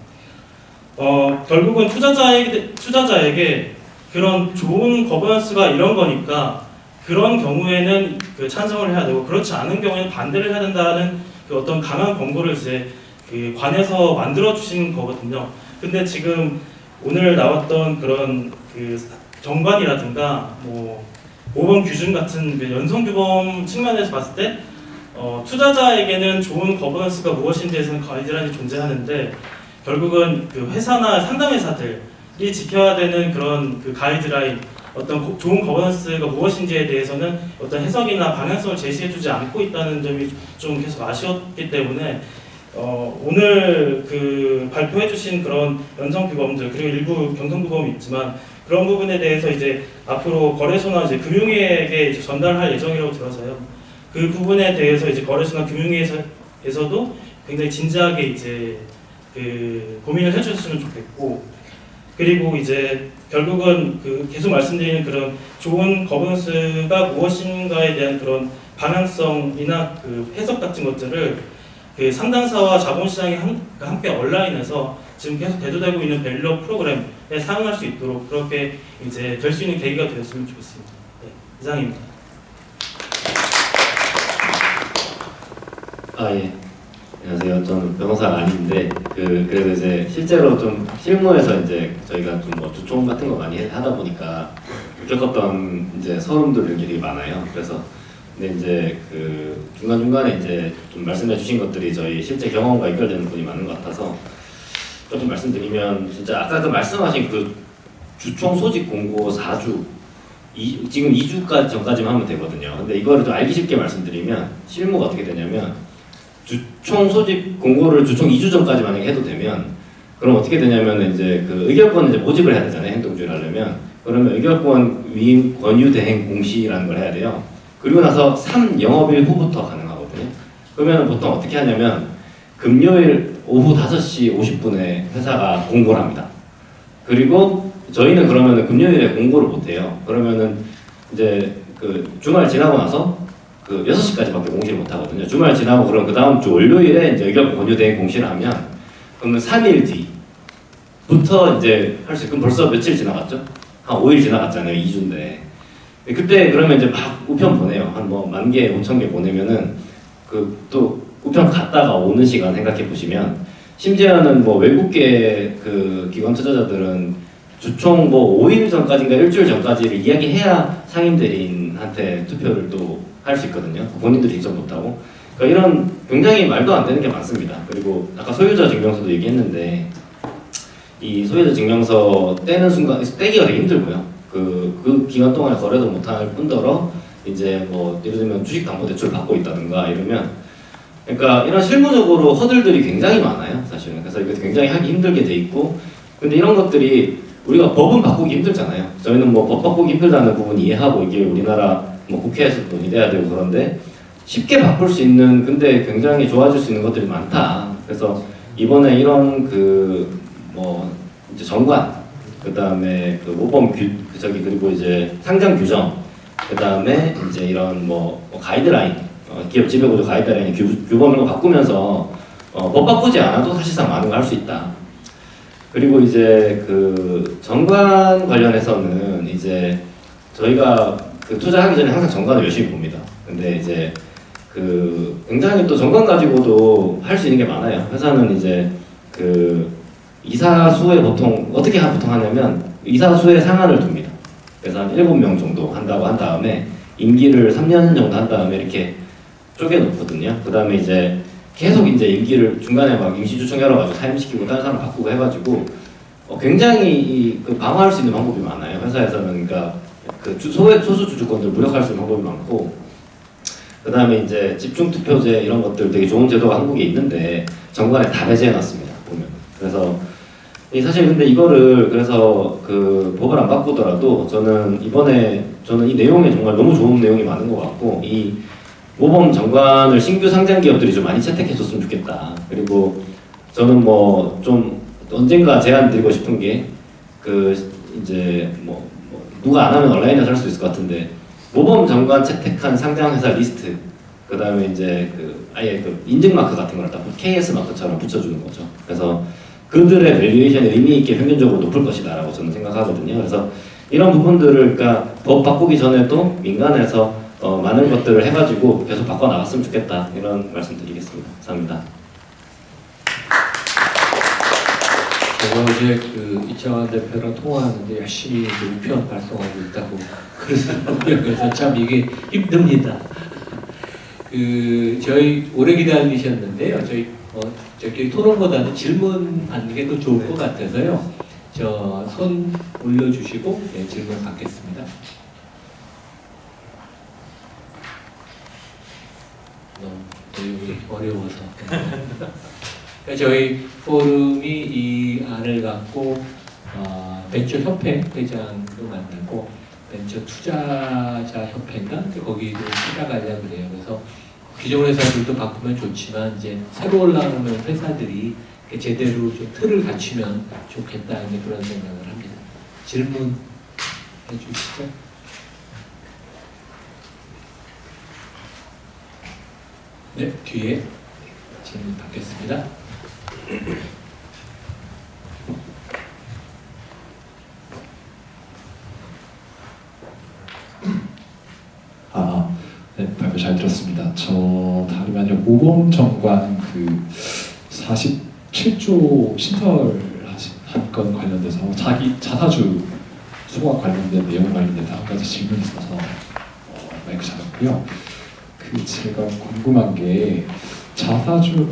결국은 투자자에게 그런 좋은 거버넌스가 이런 거니까 그런 경우에는 찬성을 해야 되고 그렇지 않은 경우에는 반대를 해야 된다는 어떤 강한 권고를 이제 관에서 만들어 주신 거거든요. 근데 지금 오늘 나왔던 그런 정관이라든가 뭐 모범 규준 같은 연성규범 측면에서 봤을 때 투자자에게는 좋은 거버넌스가 무엇인지에 대해서는 가이드라인이 존재하는데 결국은 회사나 상당 회사들이 지켜야 되는 그런 가이드라인 어떤 좋은 거버넌스가 무엇인지에 대해서는 어떤 해석이나 방향성을 제시해주지 않고 있다는 점이 좀 계속 아쉬웠기 때문에 오늘 발표해주신 그런 연성규범들 그리고 일부 경성규범이 있지만 그런 부분에 대해서 이제 앞으로 거래소나 이제 금융위에게 이제 전달할 예정이라고 들어서요. 그 부분에 대해서 이제 거래소나 금융위에서도 굉장히 진지하게 이제 고민을 해주셨으면 좋겠고 그리고 이제 결국은 계속 말씀드리는 그런 좋은 거버넌스가 무엇인가에 대한 그런 방향성이나 해석 같은 것들을 상단사와 자본시장이 함께 온라인에서 지금 계속 대두되고 있는 밸류업 프로그램에 사용할 수 있도록 그렇게 이제 될 수 있는 계기가 되었으면 좋겠습니다. 네, 이상입니다. 예. 안녕하세요. 저는 변호사가 아닌데 그래도 이제 실제로 좀 실무에서 이제 저희가 좀 뭐 주총 같은 거 많이 하다 보니까 겪었던 이제 서름들 이런 게 되게 많아요. 그래서 근데 이제 중간 중간에 이제 좀 말씀해주신 것들이 저희 실제 경험과 연결되는 부분이 많은 것 같아서 좀 말씀드리면 진짜 아까 말씀하신 주총 소집 공고 4주 지금 2주까지 전까지만 하면 되거든요. 근데 이거를 좀 알기 쉽게 말씀드리면 실무가 어떻게 되냐면 주총 소집 공고를 주총 2주 전까지 만약에 해도 되면 그럼 어떻게 되냐면 이제 의결권을 이제 모집을 해야 되잖아요. 행동주의를 하려면 그러면 의결권 위임 권유 대행 공시라는 걸 해야 돼요. 그리고 나서 3영업일 후부터 가능하거든요. 그러면 보통 어떻게 하냐면 금요일 오후 5시 50분에 회사가 공고를 합니다. 그리고 저희는 그러면은 금요일에 공고를 못 해요. 그러면은 이제 그 주말 지나고 나서 그 6시까지밖에 공시를 못 하거든요. 주말 지나고 그럼 그 다음 주 월요일에 이제 의결 권유대행 공시를 하면 그러면 3일 뒤부터 이제 할 수 있고, 그럼 벌써 며칠 지나갔죠? 한 5일 지나갔잖아요. 2주인데. 그때 그러면 이제 막 우편 보내요. 한 뭐 10,000개, 5,000개 보내면은 그 또 우편 갔다가 오는 시간 생각해 보시면, 심지어는 뭐 외국계 그 기관 투자자들은 주총 뭐 5일 전까지인가 일주일 전까지를 이야기해야 상임대리인한테 투표를 또 할 수 있거든요. 본인들이 직접 못하고. 그러니까 이런 굉장히 말도 안 되는 게 많습니다. 그리고 아까 소유자 증명서도 얘기했는데, 이 소유자 증명서 떼는 순간 떼기가 되게 힘들고요. 그 기간 동안에 거래도 못할 뿐더러 이제 뭐 예를 들면 주식담보대출 받고 있다든가 이러면, 그러니까 이런 실무적으로 허들들이 굉장히 많아요, 사실은. 그래서 이거 굉장히 하기 힘들게 돼 있고, 근데 이런 것들이 우리가 법은 바꾸기 힘들잖아요. 저희는 뭐 법 바꾸기 힘들다는 부분 이해하고, 이게 우리나라 뭐 국회에서 논의돼야 되고 그런데 쉽게 바꿀 수 있는, 근데 굉장히 좋아질 수 있는 것들이 많다. 그래서 이번에 이런 그 뭐 이제 정관, 그 다음에 그 모범 그리고 이제 상장 규정, 그 다음에 이제 이런 뭐 가이드라인, 기업 지배구조 가이드라인 규범을 바꾸면서 법 바꾸지 않아도 사실상 많은 걸 할 수 있다. 그리고 이제 그 정관 관련해서는 이제 저희가 그 투자하기 전에 항상 정관을 열심히 봅니다. 근데 이제 그 굉장히 또 정관 가지고도 할 수 있는 게 많아요. 회사는 이제 그 이사수에 보통 어떻게 보통 하냐면 이사수에 상한을 둡니다. 그래서 한 7명 정도 한다고 한 다음에 임기를 3년 정도 한 다음에 이렇게 쪼개놓거든요. 그 다음에 이제 계속 이제 임기를 중간에 막 임시주총 열어가지고 사임시키고 다른 사람 바꾸고 해가지고 굉장히 그 방어할 수 있는 방법이 많아요. 회사에서는. 그러니까 그 소수 주주권들 무력할 수 있는 방법이 많고, 그 다음에 이제 집중투표제 이런 것들 되게 좋은 제도가 한국에 있는데 정관에 다 배제해놨습니다. 보면. 그래서 사실 근데 이거를 그래서 그 법을 안 바꾸더라도 저는 이 내용에 정말 너무 좋은 내용이 많은 것 같고, 이 모범 정관을 신규 상장 기업들이 좀 많이 채택해줬으면 좋겠다. 그리고 저는 뭐 좀 언젠가 제안 드리고 싶은 게 그 이제 뭐 누가 안 하면 온라인에서 할 수 있을 것 같은데, 모범 정관 채택한 상장 회사 리스트, 그 다음에 이제 그 아예 그 인증 마크 같은 걸 딱 KS 마크처럼 붙여주는 거죠. 그래서 그들의 밸류에이션이 의미 있게 평균적으로 높을 것이다라고 저는 생각하거든요. 그래서 이런 부분들을 그러니까 법 바꾸기 전에도 민간에서 많은 것들을 해가지고 계속 바꿔 나갔으면 좋겠다, 이런 말씀드리겠습니다. 감사합니다. 제가 어제 그 이창환 대표랑 통화하는데 열심히 우편 발송하고 있다고 그러더라고요. 그래서 참 이게 힘듭니다. 그 저희 오래 기다리셨는데요. 저기 토론보다는 질문 받는 게 더 좋을 것 같아서요. 저 손 올려주시고 질문 받겠습니다. 너무 어려워서. 저희 포럼이 이 안을 갖고 벤처협회 회장도 만들고 벤처 투자자 협회인가 거기도 찾아가려고 그래요. 그래서 기존 회사들도 바꾸면 좋지만 이제 새로 올라오는 회사들이 제대로 좀 틀을 갖추면 좋겠다, 이제 그런 생각을 합니다. 질문 해주시죠. 네, 뒤에 질문 받겠습니다. 네, 발표 잘 들었습니다. 저 다름이 아니라 모범정관 그 47조 신설한 건 관련돼서 자기 자사주 소각 관련된 내용 관련돼서 한 가지 질문이 있어서 마이크 잡았고요. 그 제가 궁금한 게 자사주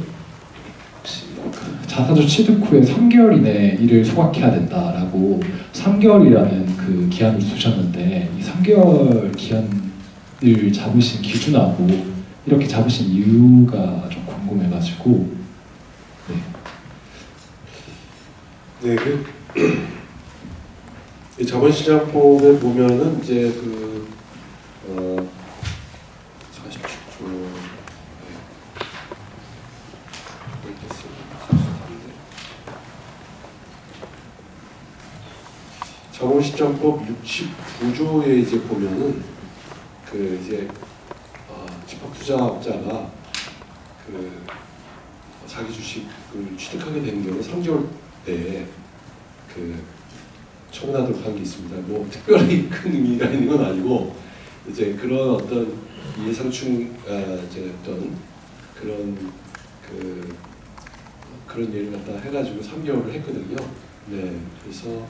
취득 후에 3개월 이내에 이를 소각해야 된다라고 3개월이라는 그 기한을 두셨는데, 이 3개월 기한을 잡으신 기준하고 이렇게 잡으신 이유가 좀 궁금해가지고. 네, 이 자본시장법에 보면은 이제 47조 자본시장법 69조에 이제 보면은 그 이제 집합투자업자가 그 자기 주식을 취득하게 되는 경우 3개월 내에 그 처분하도록 한 게 있습니다. 뭐 특별히 큰 의미가 있는 건 아니고 이제 그런 어떤 예상충 이제 어떤 그런 예를 갖다 해가지고 3개월을 했거든요. 네, 그래서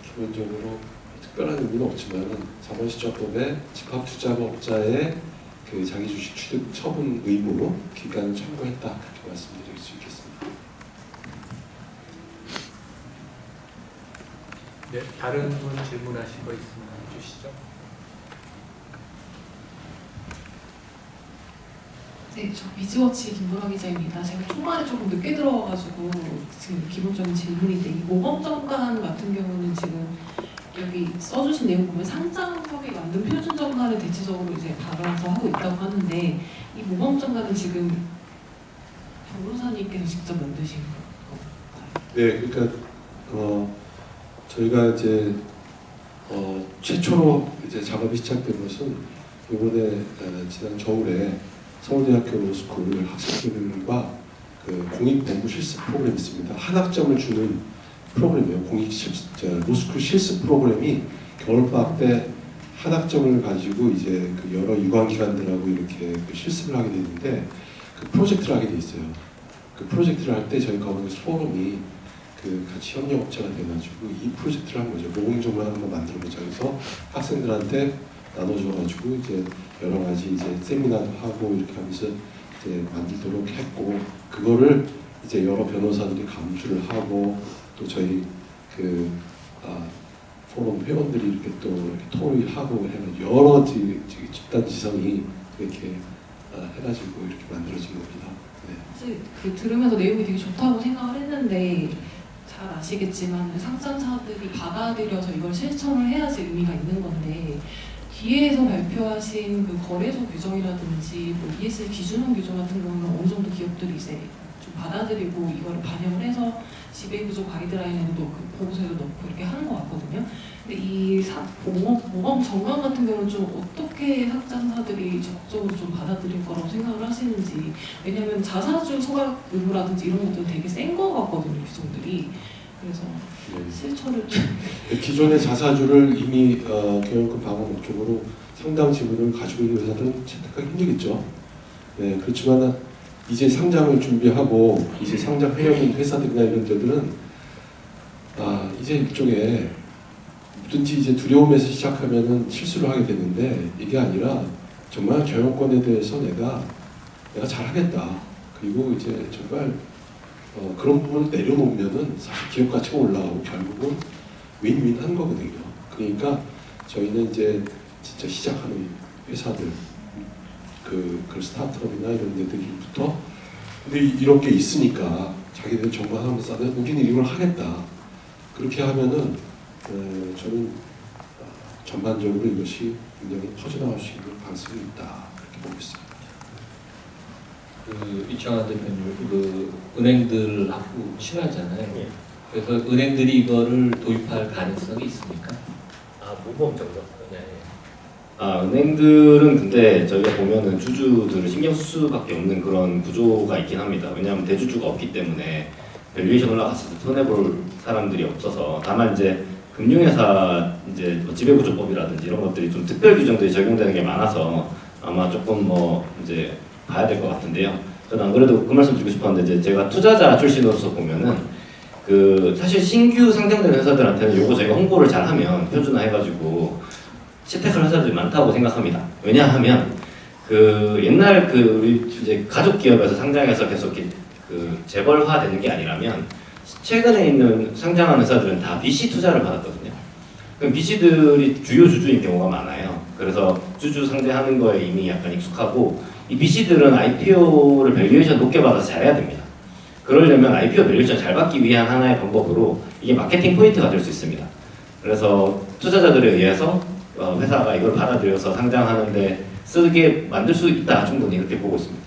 기본적으로 특별한 의미는 없지만 자본시장법에 집합투자업자의 그 자기 주식 취득 처분 의무 기간을 참고했다 그렇게 말씀드릴 수 있겠습니다. 네, 다른 분 질문하실 거 있으면 해주시죠. 네, 저 비즈워치 김보라 기자입니다. 제가 초반에 조금 늦게 들어와가지고 지금 기본적인 질문인데 이 모범정관 같은 경우는 지금 여기 써주신 내용 보면 상장협이 만든 표준정관을 대체적으로 이제 받아서 하고 있다고 하는데 이 모범정관은 지금 변호사님께서 직접 만드신 건가요? 네, 그러니까 저희가 이제 최초로 이제 작업이 시작된 것은 이번에 지난 겨울에 서울대학교 로스쿨 학생들과 그 공익 공부 실습 프로그램이 있습니다. 한 학점을 주는 프로그램이에요. 공익 로스쿨 실습 프로그램이 겨울방학 때 한 학점을 가지고 이제 그 여러 유관기관들하고 이렇게 그 실습을 하게 되는데 그 프로젝트를 하게 돼 있어요. 그 프로젝트를 할 때 저희 거기서 포럼이 그 같이 협력업체가 돼가지고 이 프로젝트를 한 거죠. 모범정관 한번 만들어보자 해서 학생들한테 나눠줘가지고 이제 여러 가지 이제 세미나도 하고 이렇게 하면서 이제 만들도록 했고 그거를 이제 여러 변호사들이 감수를 하고 또 저희 그 포럼 회원들이 이렇게 또 이렇게 토의하고 해가지고 여러 집단 지성이 이렇게 해가지고 이렇게 만들어진 겁니다. 네. 사실 그 들으면서 내용이 되게 좋다고 생각을 했는데 잘 아시겠지만 상장사들이 받아들여서 이걸 실천을 해야지 의미가 있는 건데 뒤에서 발표하신 그 거래소 규정이라든지 뭐 ESG 기준형 규정 같은 경우는 어느 정도 기업들이 이제 좀 받아들이고 이거를 반영을 해서 지배구조 가이드라인에도 그 보고서에도 넣고 이렇게 하는 것 같거든요. 근데 이 모범 정관 같은 경우는 좀 어떻게 상장사들이 적극적으로 좀 받아들일 거라고 생각을 하시는지 왜냐하면 자사주 소각 의무라든지 이런 것도 되게 센 거 같거든요, 규정들이. 그래서 실천을 좀 기존의 자사주를 이미 경영권 방어 목적으로 상당 지분을 가지고 있는 회사들은 채택하기 힘들겠죠. 네, 그렇지만 이제 상장을 준비하고 이제 상장 회원인 회사들이나 이런 데들은 이제 일종의 뭐든지 이제 두려움에서 시작하면은 실수를 하게 되는데 이게 아니라 정말 경영권에 대해서 내가 잘하겠다. 그리고 이제 정말 그런 부분을 내려놓으면은 사실 기업 가치가 올라가고 결국은 윈윈한 거거든요. 그러니까 저희는 이제 진짜 시작하는 회사들, 그 스타트업이나 이런 데들부터 근데 이런 게 있으니까 자기들 정관하면서 우리는 이걸 하겠다. 그렇게 하면은 저는 전반적으로 이것이 굉장히 퍼져나갈 수 있는 가능성이 있다. 그렇게 보고 있습니다. 그 이창환 대표님, 그 은행들하고 친하잖아요. 그래서 은행들이 이거를 도입할 가능성이 있습니까? 모범정관. 네. 은행들은 근데 저희가 보면은 주주들을 신경 쓸 수밖에 없는 그런 구조가 있긴 합니다. 왜냐하면 대주주가 없기 때문에 밸류에이션 올라갔을 때 손해볼 사람들이 없어서 다만 이제 금융회사 이제 뭐 지배구조법이라든지 이런 것들이 좀 특별 규정들이 적용되는 게 많아서 아마 조금 뭐 이제 봐야 될 것 같은데요. 저는 안 그래도 그 말씀 드리고 싶었는데 이제 제가 투자자 출신으로서 보면은 그 사실 신규 상장되는 회사들한테는 요거 저희가 홍보를 잘하면 표준화해가지고 채택할 회사들이 많다고 생각합니다. 왜냐하면 그 옛날 그 우리 이제 가족 기업에서 상장해서 계속 이렇게 그 재벌화되는 게 아니라면 최근에 있는 상장한 회사들은 다 VC 투자를 받았거든요. 그럼 VC들이 주요 주주인 경우가 많아요. 그래서 주주 상대하는 거에 이미 약간 익숙하고 이 VC들은 IPO를 밸류에이션 높게 받아서 잘해야 됩니다. 그러려면 IPO 밸류에이션 잘 받기 위한 하나의 방법으로 이게 마케팅 포인트가 될 수 있습니다. 그래서 투자자들에 의해서 회사가 이걸 받아들여서 상장하는데 쓰게 만들 수 있다 충분히 그렇게 보고 있습니다.